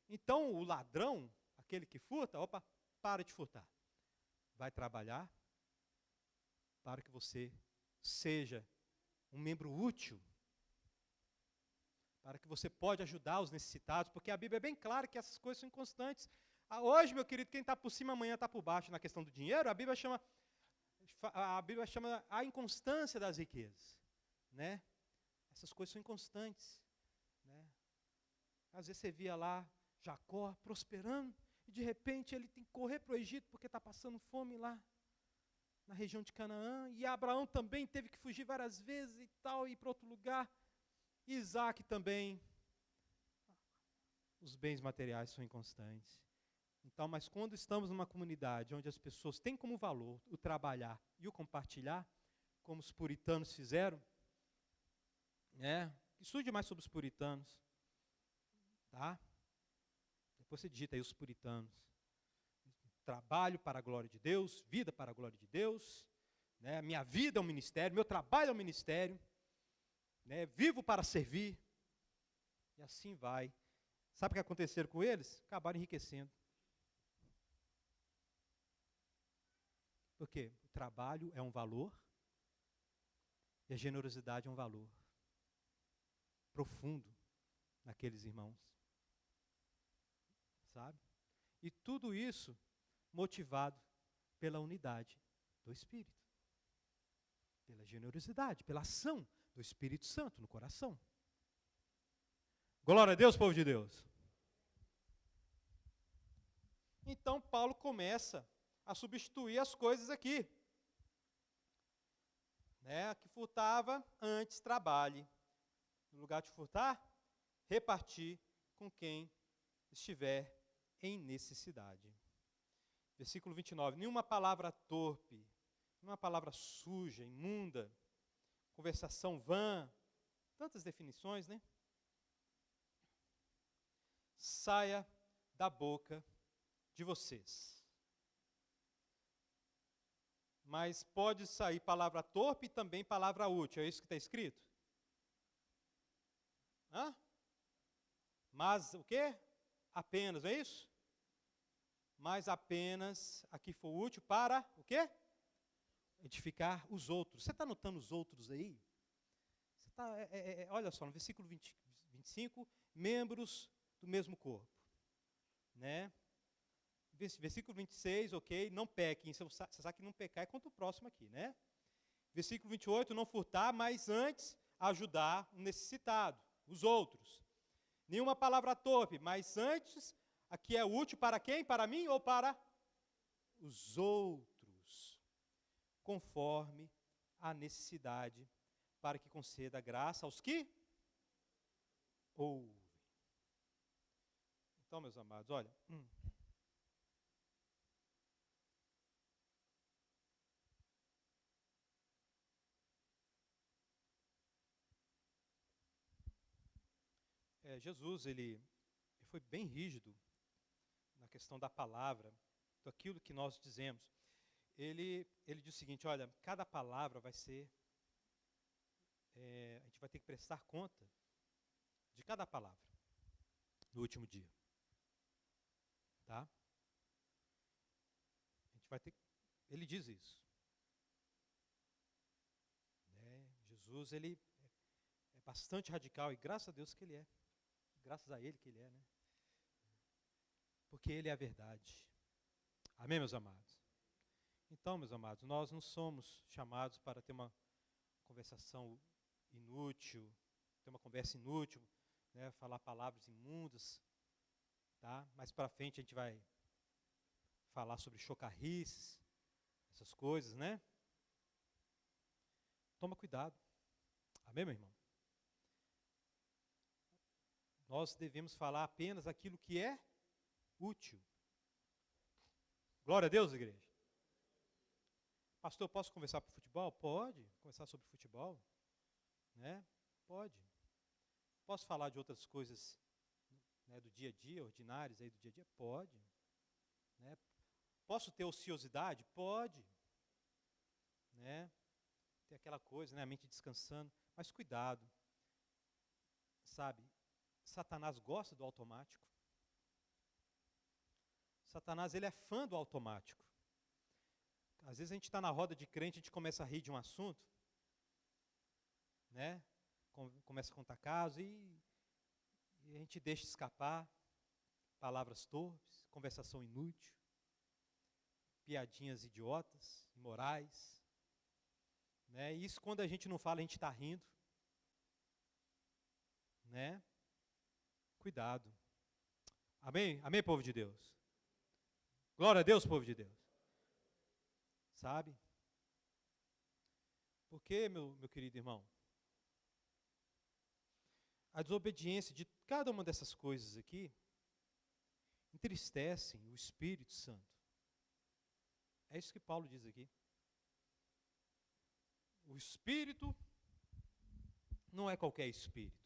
Então, o ladrão, aquele que furta, para de furtar. Vai trabalhar para que você seja um membro útil, para que você pode ajudar os necessitados, porque a Bíblia é bem clara que essas coisas são inconstantes. Hoje, meu querido, quem está por cima, amanhã está por baixo na questão do dinheiro, a Bíblia chama a inconstância das riquezas. Né? Essas coisas são inconstantes. Né? Às vezes você via lá Jacó prosperando, e de repente ele tem que correr para o Egito porque está passando fome lá na região de Canaã, e Abraão também teve que fugir várias vezes e tal, ir para outro lugar. Isaac também. Os bens materiais são inconstantes. Então, mas quando estamos numa comunidade onde as pessoas têm como valor o trabalhar e o compartilhar, como os puritanos fizeram, estude mais sobre os puritanos, tá? Depois você digita aí os puritanos. Trabalho para a glória de Deus, vida para a glória de Deus, né? Minha vida é um ministério, meu trabalho é um ministério, né? Vivo para servir, e assim vai. Sabe o que aconteceu com eles? Acabaram enriquecendo. Porque o trabalho é um valor, e a generosidade é um valor profundo naqueles irmãos. Sabe? E tudo isso motivado pela unidade do Espírito, pela generosidade, pela ação do Espírito Santo no coração. Glória a Deus, povo de Deus. Então Paulo começa a substituir as coisas aqui. Que furtava, antes trabalhe. No lugar de furtar, repartir com quem estiver em necessidade. Versículo 29. Nenhuma palavra torpe, nenhuma palavra suja, imunda, conversação vã, tantas definições, né? Saia da boca de vocês. Mas pode sair palavra torpe e também palavra útil. É isso que está escrito? Mas o quê? Apenas, não é isso? Mas apenas a que for útil para o quê? Edificar os outros. Você está notando os outros aí? Você tá, olha só, no versículo 25, membros do mesmo corpo. Né? Versículo 26, ok, não pequem. Você sabe que não pecar é contra o próximo aqui, né? Versículo 28, não furtar, mas antes ajudar o necessitado, os outros. Nenhuma palavra torpe, mas antes, aqui é útil para quem? Para mim ou para os outros? Conforme a necessidade, para que conceda graça aos que ouvem. Então, meus amados, olha... Jesus, ele foi bem rígido na questão da palavra, daquilo que nós dizemos. Ele diz o seguinte, olha, cada palavra vai ser, a gente vai ter que prestar conta de cada palavra no último dia. Tá? A gente vai ter, ele diz isso. Jesus, ele é bastante radical e graças a Deus que ele é. Graças a ele que ele é, né? Porque ele é a verdade. Amém, meus amados? Então, meus amados, nós não somos chamados para ter uma conversação inútil, ter uma conversa inútil, né? Falar palavras imundas, tá? Mais para frente a gente vai falar sobre chocarrices, essas coisas, né? Toma cuidado. Amém, meu irmão? Nós devemos falar apenas aquilo que é útil. Glória a Deus, igreja. Pastor, posso conversar sobre futebol? Pode conversar sobre futebol, né? Pode. Posso falar de outras coisas, né, do dia a dia, ordinárias aí do dia a dia? Pode. Né? Posso ter ociosidade? Pode. Né? Ter aquela coisa, né, a mente descansando. Mas cuidado. Sabe? Satanás gosta do automático. Satanás, ele é fã do automático. Às vezes a gente está na roda de crente, a gente começa a rir de um assunto, né? Começa a contar casos e a gente deixa escapar palavras torpes, conversação inútil, piadinhas idiotas, imorais. Né? E isso quando a gente não fala, a gente está rindo. Né? Cuidado. Amém? Amém, povo de Deus? Glória a Deus, povo de Deus. Sabe? Porque, meu querido irmão, a desobediência de cada uma dessas coisas aqui entristecem o Espírito Santo. É isso que Paulo diz aqui. O Espírito não é qualquer Espírito.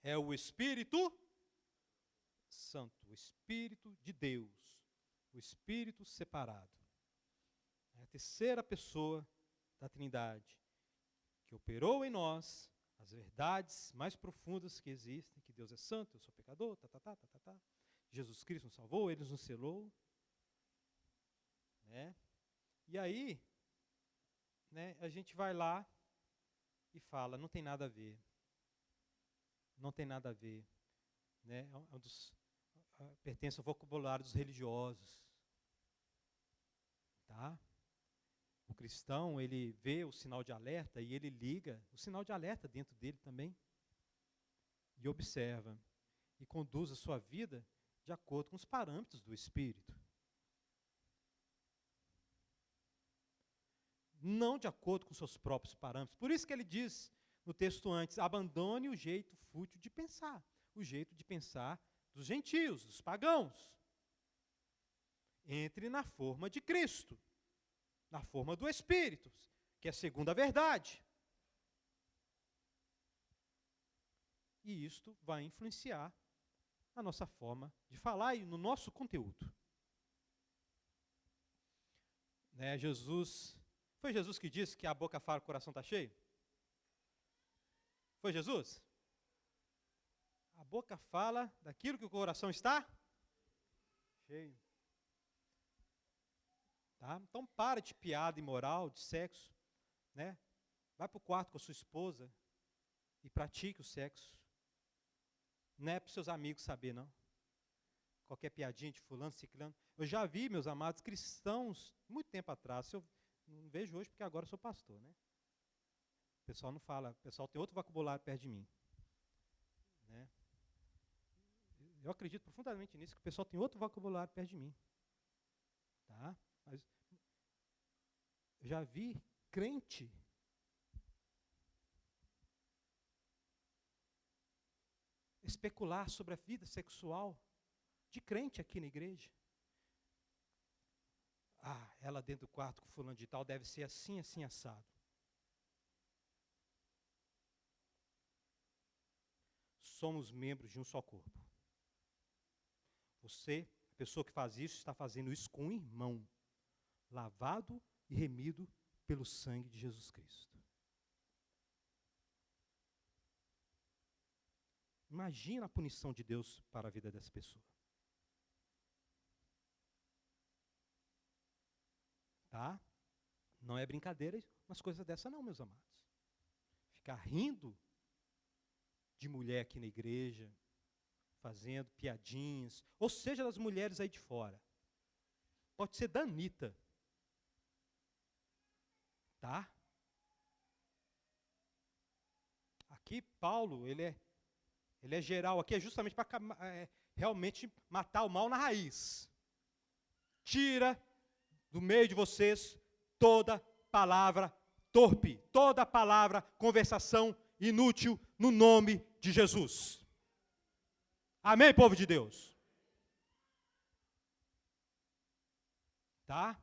É o Espírito Santo, o Espírito de Deus, o Espírito separado. É a terceira pessoa da Trindade, que operou em nós as verdades mais profundas que existem, que Deus é santo, eu sou pecador, Jesus Cristo nos salvou, Ele nos selou. Né? E aí, né, a gente vai lá e fala, não tem nada a ver. Não tem nada a ver. Né? pertence ao vocabulário dos religiosos. Tá? O cristão, ele vê o sinal de alerta e ele liga o sinal de alerta dentro dele também. E observa e conduz a sua vida de acordo com os parâmetros do Espírito. Não de acordo com seus próprios parâmetros. Por isso que ele diz no texto antes, abandone o jeito fútil de pensar. O jeito de pensar dos gentios, dos pagãos. Entre na forma de Cristo. Na forma do Espírito, que é segundo a verdade. E isto vai influenciar a nossa forma de falar e no nosso conteúdo. Né, foi Jesus que disse que a boca fala, o coração está cheio? Foi Jesus? A boca fala daquilo que o coração está cheio. Tá? Então para de piada imoral, de sexo. Né? Vai para o quarto com a sua esposa e pratique o sexo. Não é para os seus amigos saber, não. Qualquer piadinha de fulano, ciclano. Eu já vi, meus amados cristãos, muito tempo atrás. Eu não vejo hoje porque agora eu sou pastor, né? O pessoal não fala, o pessoal tem outro vocabulário perto de mim. Né? Eu acredito profundamente nisso, que o pessoal tem outro vocabulário perto de mim. Tá? Mas eu já vi crente especular sobre a vida sexual de crente aqui na igreja. Ah, ela dentro do quarto com fulano de tal deve ser assim, assim, assado. Somos membros de um só corpo. Você, a pessoa que faz isso, está fazendo isso com um irmão, lavado e remido pelo sangue de Jesus Cristo. Imagina a punição de Deus para a vida dessa pessoa. Tá? Não é brincadeira umas coisas dessa não, meus amados. Ficar rindo de mulher aqui na igreja, fazendo piadinhas, ou seja, das mulheres aí de fora. Pode ser da Anitta. Tá? Aqui, Paulo, ele é geral, aqui é justamente para realmente matar o mal na raiz. Tira do meio de vocês toda palavra torpe, toda palavra, conversação inútil, no nome de Jesus. Amém, povo de Deus? Tá?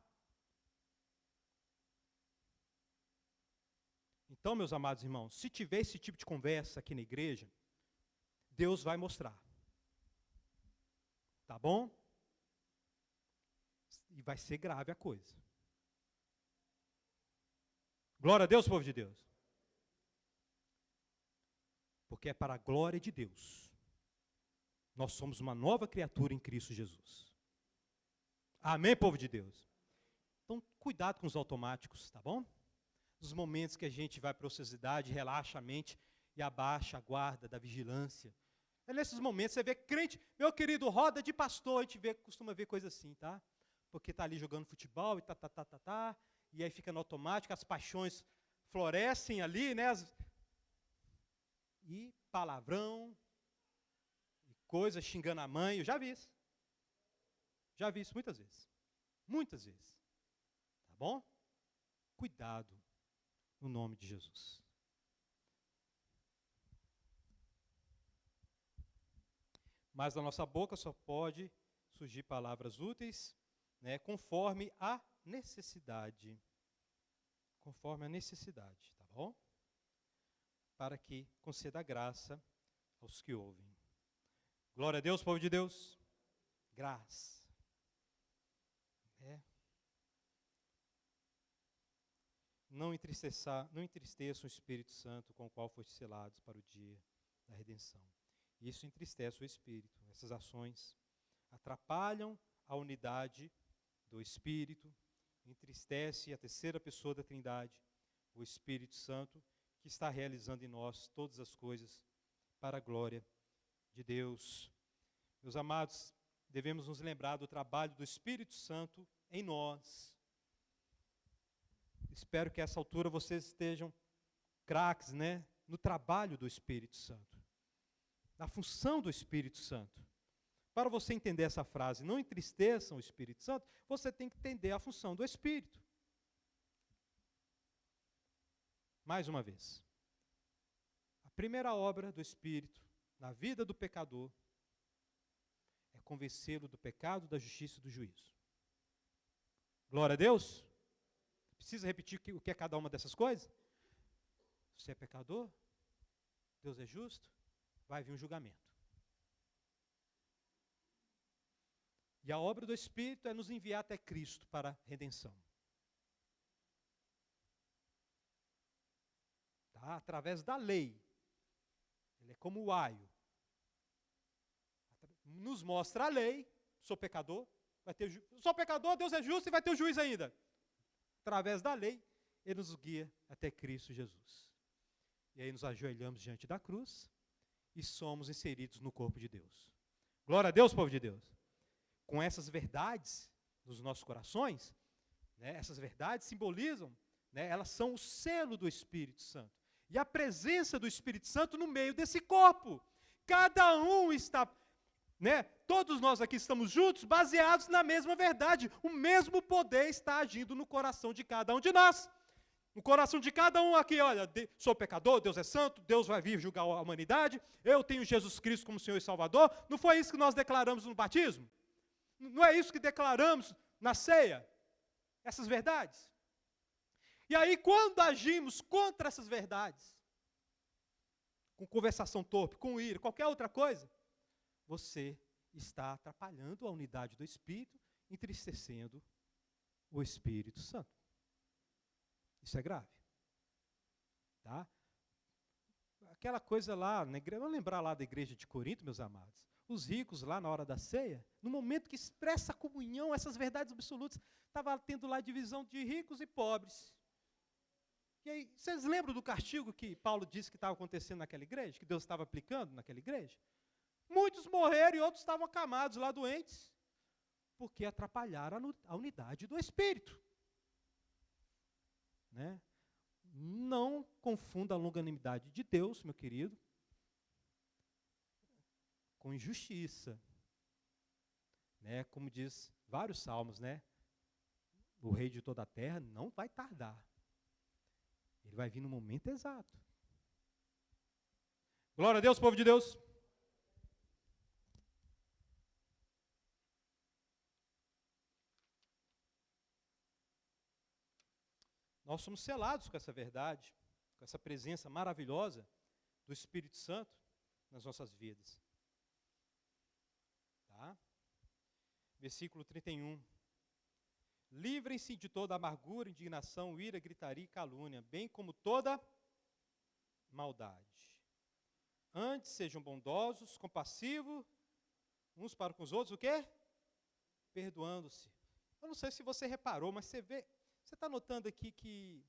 Então, meus amados irmãos, se tiver esse tipo de conversa aqui na igreja, Deus vai mostrar. Tá bom? E vai ser grave a coisa. Glória a Deus, povo de Deus. Porque é para a glória de Deus. Nós somos uma nova criatura em Cristo Jesus. Amém, povo de Deus? Então, cuidado com os automáticos, tá bom? Nos momentos que a gente vai para a ociosidade, relaxa a mente e abaixa a guarda da vigilância. É nesses momentos, você vê crente, meu querido, roda de pastor, a gente costuma ver coisa assim, tá? Porque está ali jogando futebol e e aí fica no automático, as paixões florescem ali, né? E palavrão, e coisa xingando a mãe, eu já vi isso. Já vi isso muitas vezes. Muitas vezes. Tá bom? Cuidado, no nome de Jesus. Mas da nossa boca só pode surgir palavras úteis, né, conforme a necessidade. Conforme a necessidade, tá bom? Para que conceda graça aos que ouvem. Glória a Deus, povo de Deus. Graça. Não entristeçam o Espírito Santo com o qual foste selados para o dia da redenção. Isso entristece o Espírito. Essas ações atrapalham a unidade do Espírito, entristece a terceira pessoa da Trindade, o Espírito Santo, que está realizando em nós todas as coisas para a glória de Deus. Meus amados, devemos nos lembrar do trabalho do Espírito Santo em nós. Espero que a essa altura vocês estejam craques, né, no trabalho do Espírito Santo, na função do Espírito Santo. Para você entender essa frase, não entristeçam o Espírito Santo, você tem que entender a função do Espírito. Mais uma vez, a primeira obra do Espírito na vida do pecador é convencê-lo do pecado, da justiça e do juízo. Glória a Deus. Precisa repetir o que é cada uma dessas coisas? Você é pecador, Deus é justo, vai vir um julgamento. E a obra do Espírito é nos enviar até Cristo para a redenção. Tá? Através da lei. Ele é como o aio. Nos mostra a lei, sou pecador, sou pecador, Deus é justo e vai ter o juiz ainda. Através da lei, ele nos guia até Cristo Jesus. E aí nos ajoelhamos diante da cruz e somos inseridos no corpo de Deus. Glória a Deus, povo de Deus. Com essas verdades nos nossos corações, né, essas verdades simbolizam, né, elas são o selo do Espírito Santo. E a presença do Espírito Santo no meio desse corpo. Cada um está, né, todos nós aqui estamos juntos, baseados na mesma verdade. O mesmo poder está agindo no coração de cada um de nós. No coração de cada um aqui, olha, sou pecador, Deus é santo, Deus vai vir julgar a humanidade, eu tenho Jesus Cristo como Senhor e Salvador. Não foi isso que nós declaramos no batismo? Não é isso que declaramos na ceia? Essas verdades? E aí, quando agimos contra essas verdades, com conversação torpe, com ira, qualquer outra coisa, você está atrapalhando a unidade do Espírito, entristecendo o Espírito Santo. Isso é grave. Tá? Aquela coisa lá, vamos lembrar lá da igreja de Corinto, meus amados. Os ricos lá na hora da ceia, no momento que expressa a comunhão, essas verdades absolutas, estava tendo lá divisão de ricos e pobres. E aí, vocês lembram do castigo que Paulo disse que estava acontecendo naquela igreja, que Deus estava aplicando naquela igreja? Muitos morreram e outros estavam acamados lá doentes, porque atrapalharam a unidade do Espírito. Né? Não confunda a longanimidade de Deus, meu querido, com injustiça. Né? Como diz vários salmos, né? O rei de toda a terra não vai tardar. Ele vai vir no momento exato. Glória a Deus, povo de Deus. Nós somos selados com essa verdade, com essa presença maravilhosa do Espírito Santo nas nossas vidas. Tá? Versículo 31. Livrem-se de toda amargura, indignação, ira, gritaria e calúnia, bem como toda maldade. Antes sejam bondosos, compassivos, uns para com os outros, o quê? Perdoando-se. Eu não sei se você reparou, mas você está notando aqui que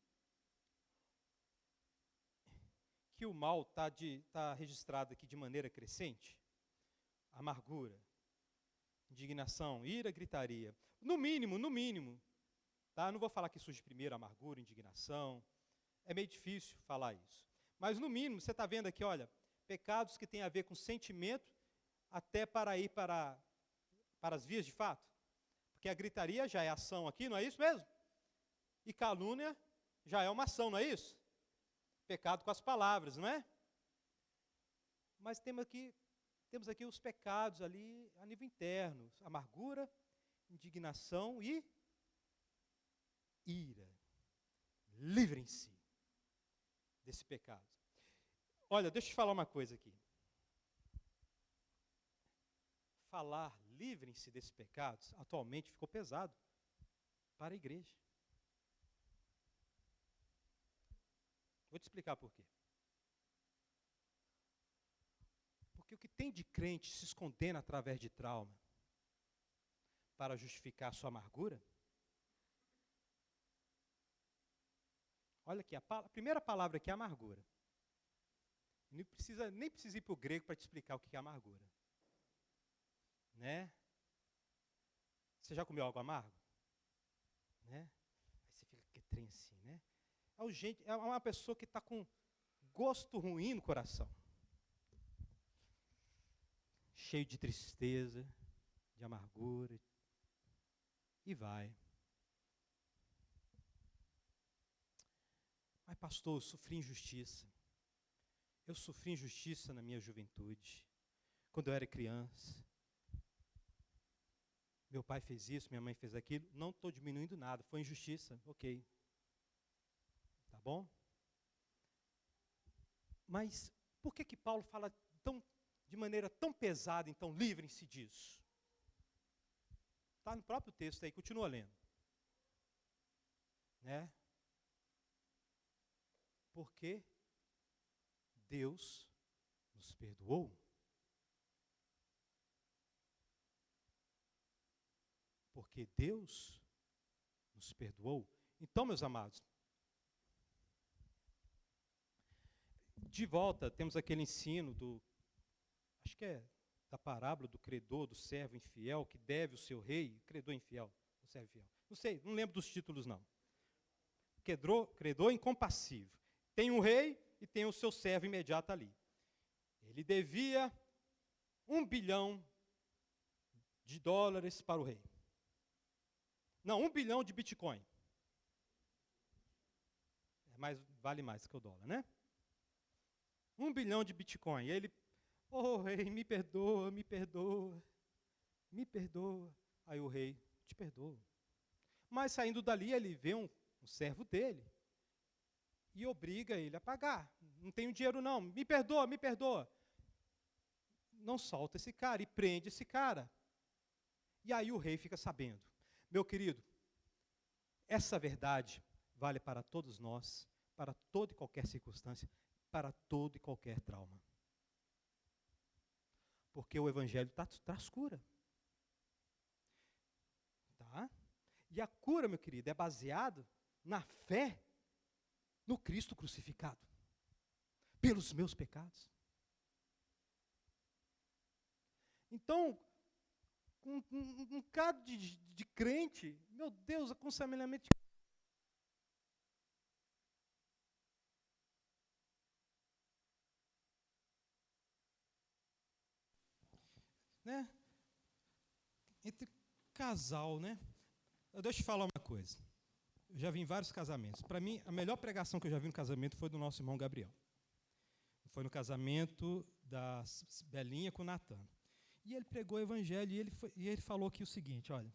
o mal está registrado aqui de maneira crescente? Amargura, indignação, ira, gritaria. No mínimo, tá? Não vou falar que surge primeiro amargura, indignação. É meio difícil falar isso. Mas no mínimo, você está vendo aqui, olha, pecados que têm a ver com sentimento, até para ir para as vias de fato. Porque a gritaria já é ação aqui, não é isso mesmo? E calúnia já é uma ação, não é isso? Pecado com as palavras, não é? Mas temos aqui os pecados ali a nível interno. Amargura, indignação e ira. Livrem-se desse pecado. Olha, deixa eu te falar uma coisa aqui. Falar livrem-se desses pecados atualmente ficou pesado para a igreja. Vou te explicar por quê. Porque o que tem de crente se escondendo através de trauma para justificar a sua amargura? Olha aqui, a primeira palavra aqui é amargura. Nem precisa ir para o grego para te explicar o que é amargura. Né? Você já comeu algo amargo? Né? Aí você fica que trem assim, né? É uma pessoa que está com gosto ruim no coração. Cheio de tristeza, de amargura. E vai. Mas, pastor, eu sofri injustiça. Eu sofri injustiça na minha juventude. Quando eu era criança. Meu pai fez isso, minha mãe fez aquilo. Não estou diminuindo nada, foi injustiça, ok. Tá bom? Mas por que Paulo fala de maneira tão pesada, então livrem-se disso? Está no próprio texto aí, continua lendo. Né? Porque Deus nos perdoou. Porque Deus nos perdoou. Então, meus amados, de volta, temos aquele ensino acho que é da parábola do credor, do servo infiel, que deve o seu rei, credor infiel, o servo infiel. Não sei, não lembro dos títulos, não. Credor incompassível. Tem um rei e tem o seu servo imediato ali. Ele devia $1 bilhão para o rei. Não, 1 bilhão de Bitcoin. Vale mais que o dólar, né? 1 bilhão de Bitcoin. E ele, rei, me perdoa, me perdoa, me perdoa. Aí o rei, te perdoa. Mas saindo dali, ele vê um servo dele e obriga ele a pagar. Não tenho dinheiro não, me perdoa, me perdoa. Não solta esse cara e prende esse cara. E aí o rei fica sabendo. Meu querido, essa verdade vale para todos nós, para toda e qualquer circunstância, para todo e qualquer trauma. Porque o Evangelho traz cura. Tá? E a cura, meu querido, é baseado na fé no Cristo crucificado, pelos meus pecados. Então, um bocado de crente, meu Deus, aconselhamento. Né? Entre casal, né? Deixa eu te falar uma coisa. Eu já vi em vários casamentos. Para mim, a melhor pregação que eu já vi no casamento foi do nosso irmão Gabriel. Foi no casamento da Belinha com o Natan. E ele pregou o evangelho e ele falou aqui o seguinte, olha,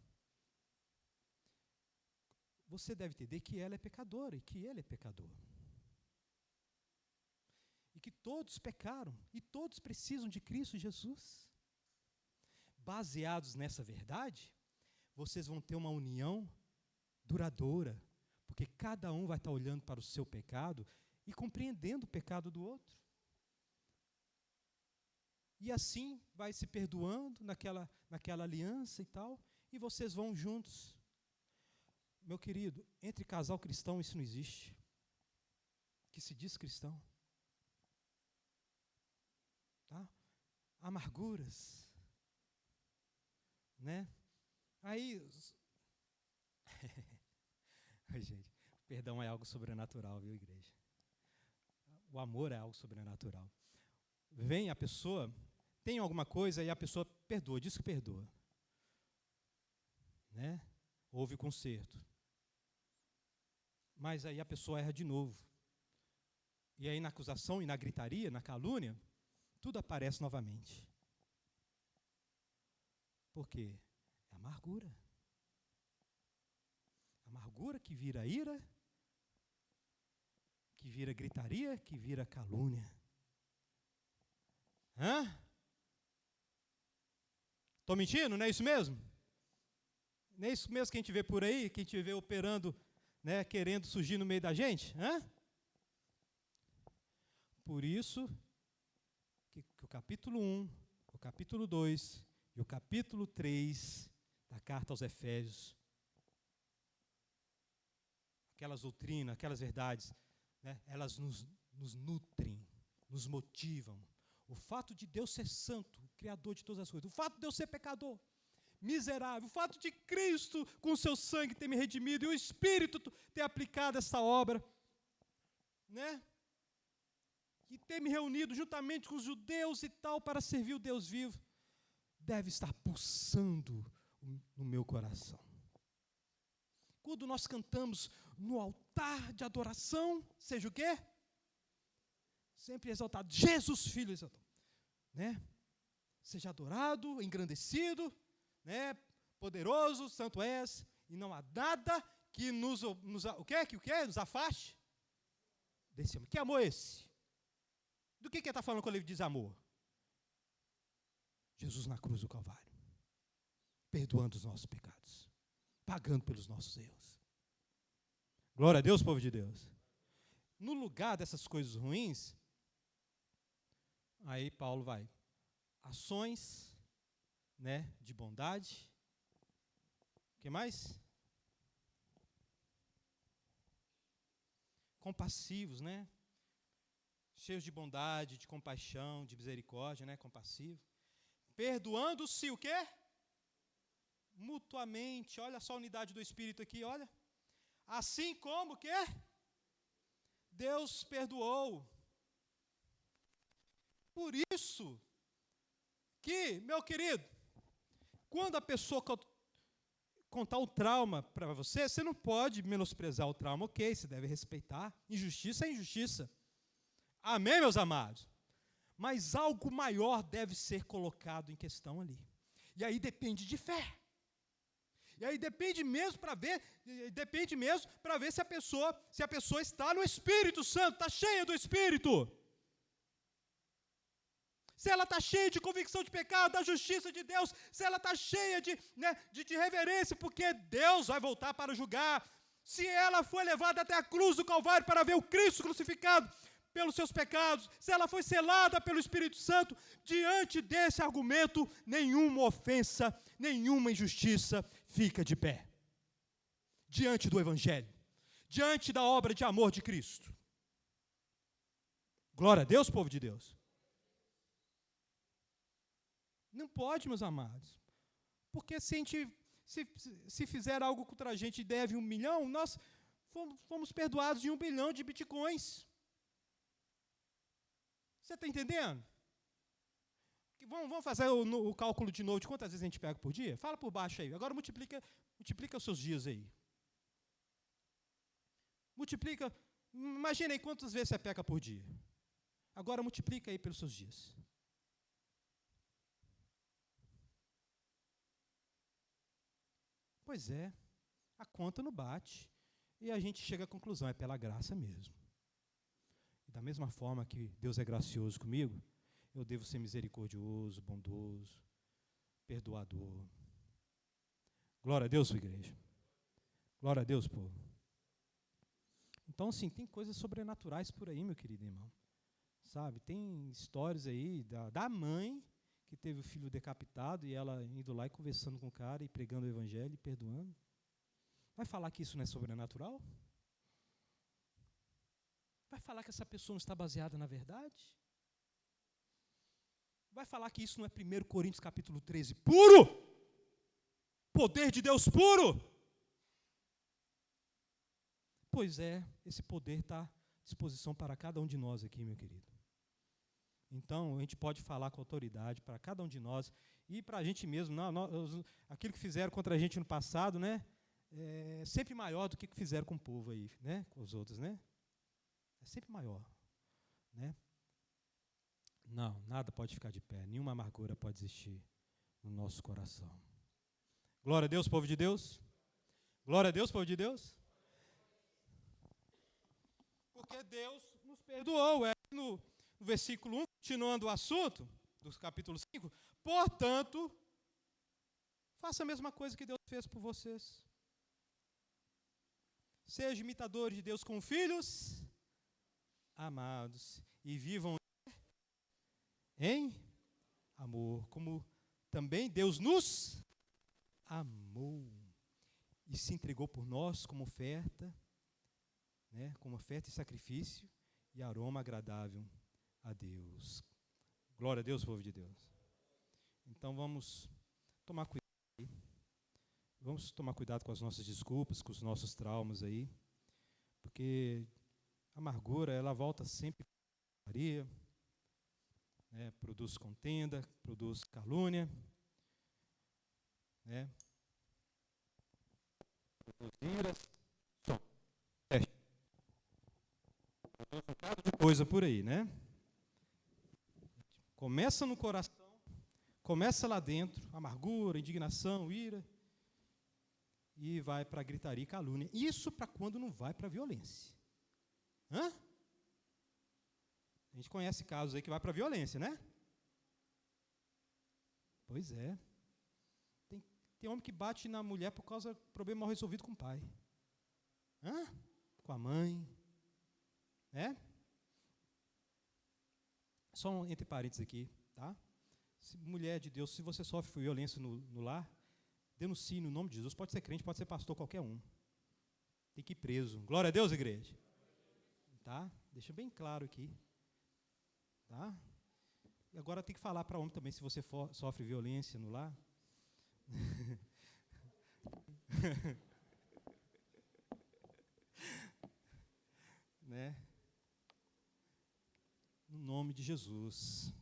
você deve entender que ela é pecadora e que ele é pecador. E que todos pecaram e todos precisam de Cristo Jesus. Baseados nessa verdade, vocês vão ter uma união duradoura, porque cada um vai estar olhando para o seu pecado e compreendendo o pecado do outro. E assim vai se perdoando naquela aliança e tal, e vocês vão juntos. Meu querido, entre casal cristão isso não existe. Que se diz cristão. Tá? Amarguras. Né? Aí, gente, perdão é algo sobrenatural, viu, igreja? O amor é algo sobrenatural. Vem a pessoa, tem alguma coisa e a pessoa perdoa, diz que perdoa. Né? Houve conserto. Mas aí a pessoa erra de novo. E aí na acusação e na gritaria, na calúnia, tudo aparece novamente. Por quê? É amargura. Amargura que vira ira, que vira gritaria, que vira calúnia. Hã? Estou mentindo? Não é isso mesmo? Não é isso mesmo que a gente vê por aí, que a gente vê operando, né, querendo surgir no meio da gente? Hã? Por isso que o capítulo 1, o capítulo 2 e o capítulo 3 da carta aos Efésios, aquelas doutrinas, aquelas verdades, né, elas nos nutrem, nos motivam. O fato de Deus ser santo, criador de todas as coisas, o fato de eu ser pecador, miserável. O fato de Cristo, com o seu sangue, ter me redimido, e o Espírito ter aplicado essa obra, né? E ter me reunido juntamente com os judeus e tal, para servir o Deus vivo, deve estar pulsando no meu coração. Quando nós cantamos no altar de adoração, seja o quê? Sempre exaltado, Jesus Filho exaltado, né? Seja adorado, engrandecido, né? Poderoso, santo és, e não há nada que nos nos afaste desse amor. Que amor é esse? Do que ele está falando quando ele diz amor? Jesus na cruz do Calvário, perdoando os nossos pecados, pagando pelos nossos erros. Glória a Deus, povo de Deus. No lugar dessas coisas ruins, aí Paulo vai, ações, né, de bondade. O que mais? Compassivos, né? Cheios de bondade, de compaixão, de misericórdia, né? Compassivo. Perdoando-se o quê? Mutuamente. Olha só a unidade do Espírito aqui, olha. Assim como o quê? Deus perdoou. Por isso que, meu querido, quando a pessoa contar o trauma para você, você não pode menosprezar o trauma, ok, você deve respeitar. Injustiça é injustiça. Amém, meus amados? Mas algo maior deve ser colocado em questão ali. E aí depende de fé. E aí depende mesmo para ver se a pessoa está no Espírito Santo, está cheia do Espírito. Se ela está cheia de convicção de pecado, da justiça de Deus, se ela está cheia de reverência, porque Deus vai voltar para julgar. Se ela foi levada até a cruz do Calvário para ver o Cristo crucificado pelos seus pecados, se ela foi selada pelo Espírito Santo, diante desse argumento, nenhuma ofensa, nenhuma injustiça fica de pé. Diante do Evangelho, diante da obra de amor de Cristo. Glória a Deus, povo de Deus. Não pode, meus amados. Porque se fizer algo contra a gente e deve 1 milhão, nós fomos perdoados de 1 bilhão de bitcoins. Você está entendendo? Vamos fazer o cálculo de novo de quantas vezes a gente pega por dia? Fala por baixo aí. Agora multiplica os seus dias aí. Multiplica. Imagina aí quantas vezes você peca por dia. Agora multiplica aí pelos seus dias. Pois é, a conta não bate. E a gente chega à conclusão, é pela graça mesmo. E da mesma forma que Deus é gracioso comigo, eu devo ser misericordioso, bondoso, perdoador. Glória a Deus, sua igreja. Glória a Deus, povo. Então, sim, tem coisas sobrenaturais por aí, meu querido irmão. Sabe, tem histórias aí da mãe que teve o filho decapitado e ela indo lá e conversando com o cara e pregando o evangelho e perdoando. Vai falar que isso não é sobrenatural? Vai falar que essa pessoa não está baseada na verdade? Vai falar que isso não é 1 Coríntios capítulo 13 puro? Poder de Deus puro? Pois é, esse poder está à disposição para cada um de nós aqui, meu querido. Então, a gente pode falar com autoridade para cada um de nós e para a gente mesmo. Aquilo que fizeram contra a gente no passado, né, é sempre maior do que fizeram com o povo aí, né, com os outros, né? É sempre maior, né? Não, nada pode ficar de pé, nenhuma amargura pode existir no nosso coração. Glória a Deus, povo de Deus. Glória a Deus, povo de Deus. Porque Deus nos perdoou. No versículo 1, continuando o assunto, do capítulo 5, portanto, faça a mesma coisa que Deus fez por vocês. Sejam imitadores de Deus como filhos amados e vivam em amor, como também Deus nos amou e se entregou por nós como oferta, né, como oferta e sacrifício e aroma agradável a Deus. Glória a Deus, povo de Deus. Então vamos tomar cuidado. Vamos tomar cuidado com as nossas desculpas, com os nossos traumas aí, porque a amargura, ela volta sempre para Maria, né, produz contenda, produz calúnia, né, produz ira, produz um bocado de coisa por aí, né? Começa no coração, começa lá dentro, amargura, indignação, ira, e vai para gritaria e calúnia. Isso para quando não vai para a violência. Hã? A gente conhece casos aí que vai para a violência, né? Pois é. Tem homem que bate na mulher por causa de problema mal resolvido com o pai. Hã? Com a mãe. Né? Só entre parênteses aqui, tá? Mulher de Deus, se você sofre violência no lar, denuncie no nome de Jesus. Pode ser crente, pode ser pastor, qualquer um. Tem que ir preso. Glória a Deus, igreja. Tá? Deixa bem claro aqui. Tá? E agora tem que falar para homem também, se você sofre violência no lar. Né? No nome de Jesus.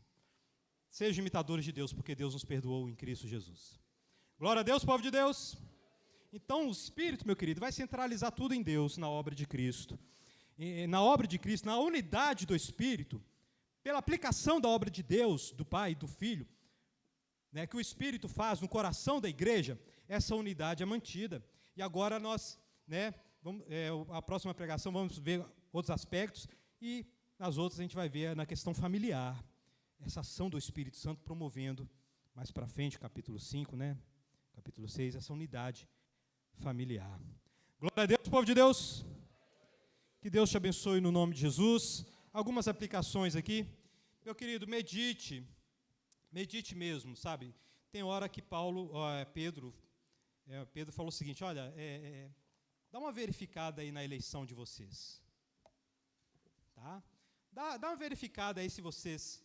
Sejam imitadores de Deus, porque Deus nos perdoou em Cristo Jesus. Glória a Deus, povo de Deus. Então, o Espírito, meu querido, vai centralizar tudo em Deus, na obra de Cristo. E, na obra de Cristo, na unidade do Espírito, pela aplicação da obra de Deus, do Pai e do Filho, né, que o Espírito faz no coração da igreja, essa unidade é mantida. E agora nós, né, a próxima pregação, vamos ver outros aspectos, e nas outras a gente vai ver na questão familiar, essa ação do Espírito Santo promovendo, mais para frente, capítulo 5, né? Capítulo 6, essa unidade familiar. Glória a Deus, povo de Deus. Que Deus te abençoe no nome de Jesus. Algumas aplicações aqui. Meu querido, medite mesmo, sabe? Tem hora que Pedro falou o seguinte, olha, dá uma verificada aí na eleição de vocês. Tá? Dá uma verificada aí se vocês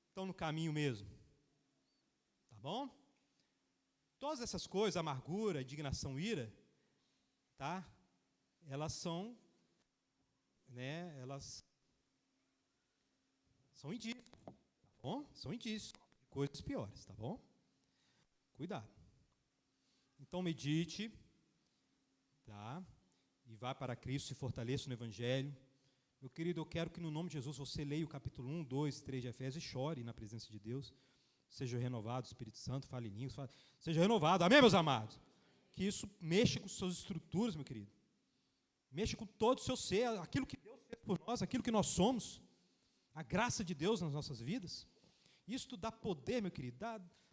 estão no caminho mesmo. Tá bom? Todas essas coisas, amargura, indignação, ira, tá? Elas são, né, elas são indícios, tá bom? São indícios de coisas piores, tá bom? Cuidado. Então medite, tá? E vá para Cristo, se fortaleça no Evangelho. Meu querido, eu quero que no nome de Jesus você leia o capítulo 1, 2 e 3 de Efésios e chore na presença de Deus. Seja renovado, Espírito Santo, fale em línguas, seja renovado, amém, meus amados? Que isso mexa com suas estruturas, meu querido. Mexa com todo o seu ser, aquilo que Deus fez por nós, aquilo que nós somos, a graça de Deus nas nossas vidas. Isso dá poder, meu querido,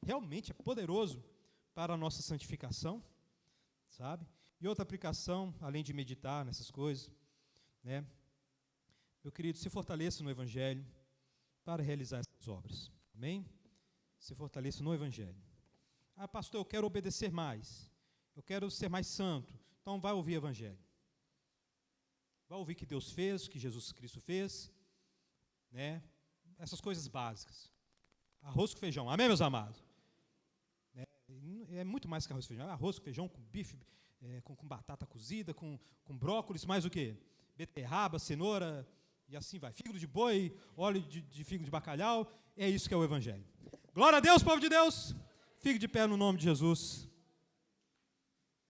realmente é poderoso para a nossa santificação, sabe? E outra aplicação, além de meditar nessas coisas, né? Meu querido, se fortaleça no Evangelho para realizar essas obras, amém? Se fortaleça no Evangelho. Ah, pastor, eu quero obedecer mais. Eu quero ser mais santo. Então vai ouvir o Evangelho. Vai ouvir o que Deus fez, o que Jesus Cristo fez, né? Essas coisas básicas. Arroz com feijão. Amém, meus amados? É muito mais que arroz com feijão. Arroz com feijão, com bife, com batata cozida, com brócolis, mais o quê? Beterraba, cenoura, e assim vai. Fígado de boi, óleo de fígado de bacalhau. É isso que é o Evangelho. Glória a Deus, povo de Deus. Fique de pé no nome de Jesus.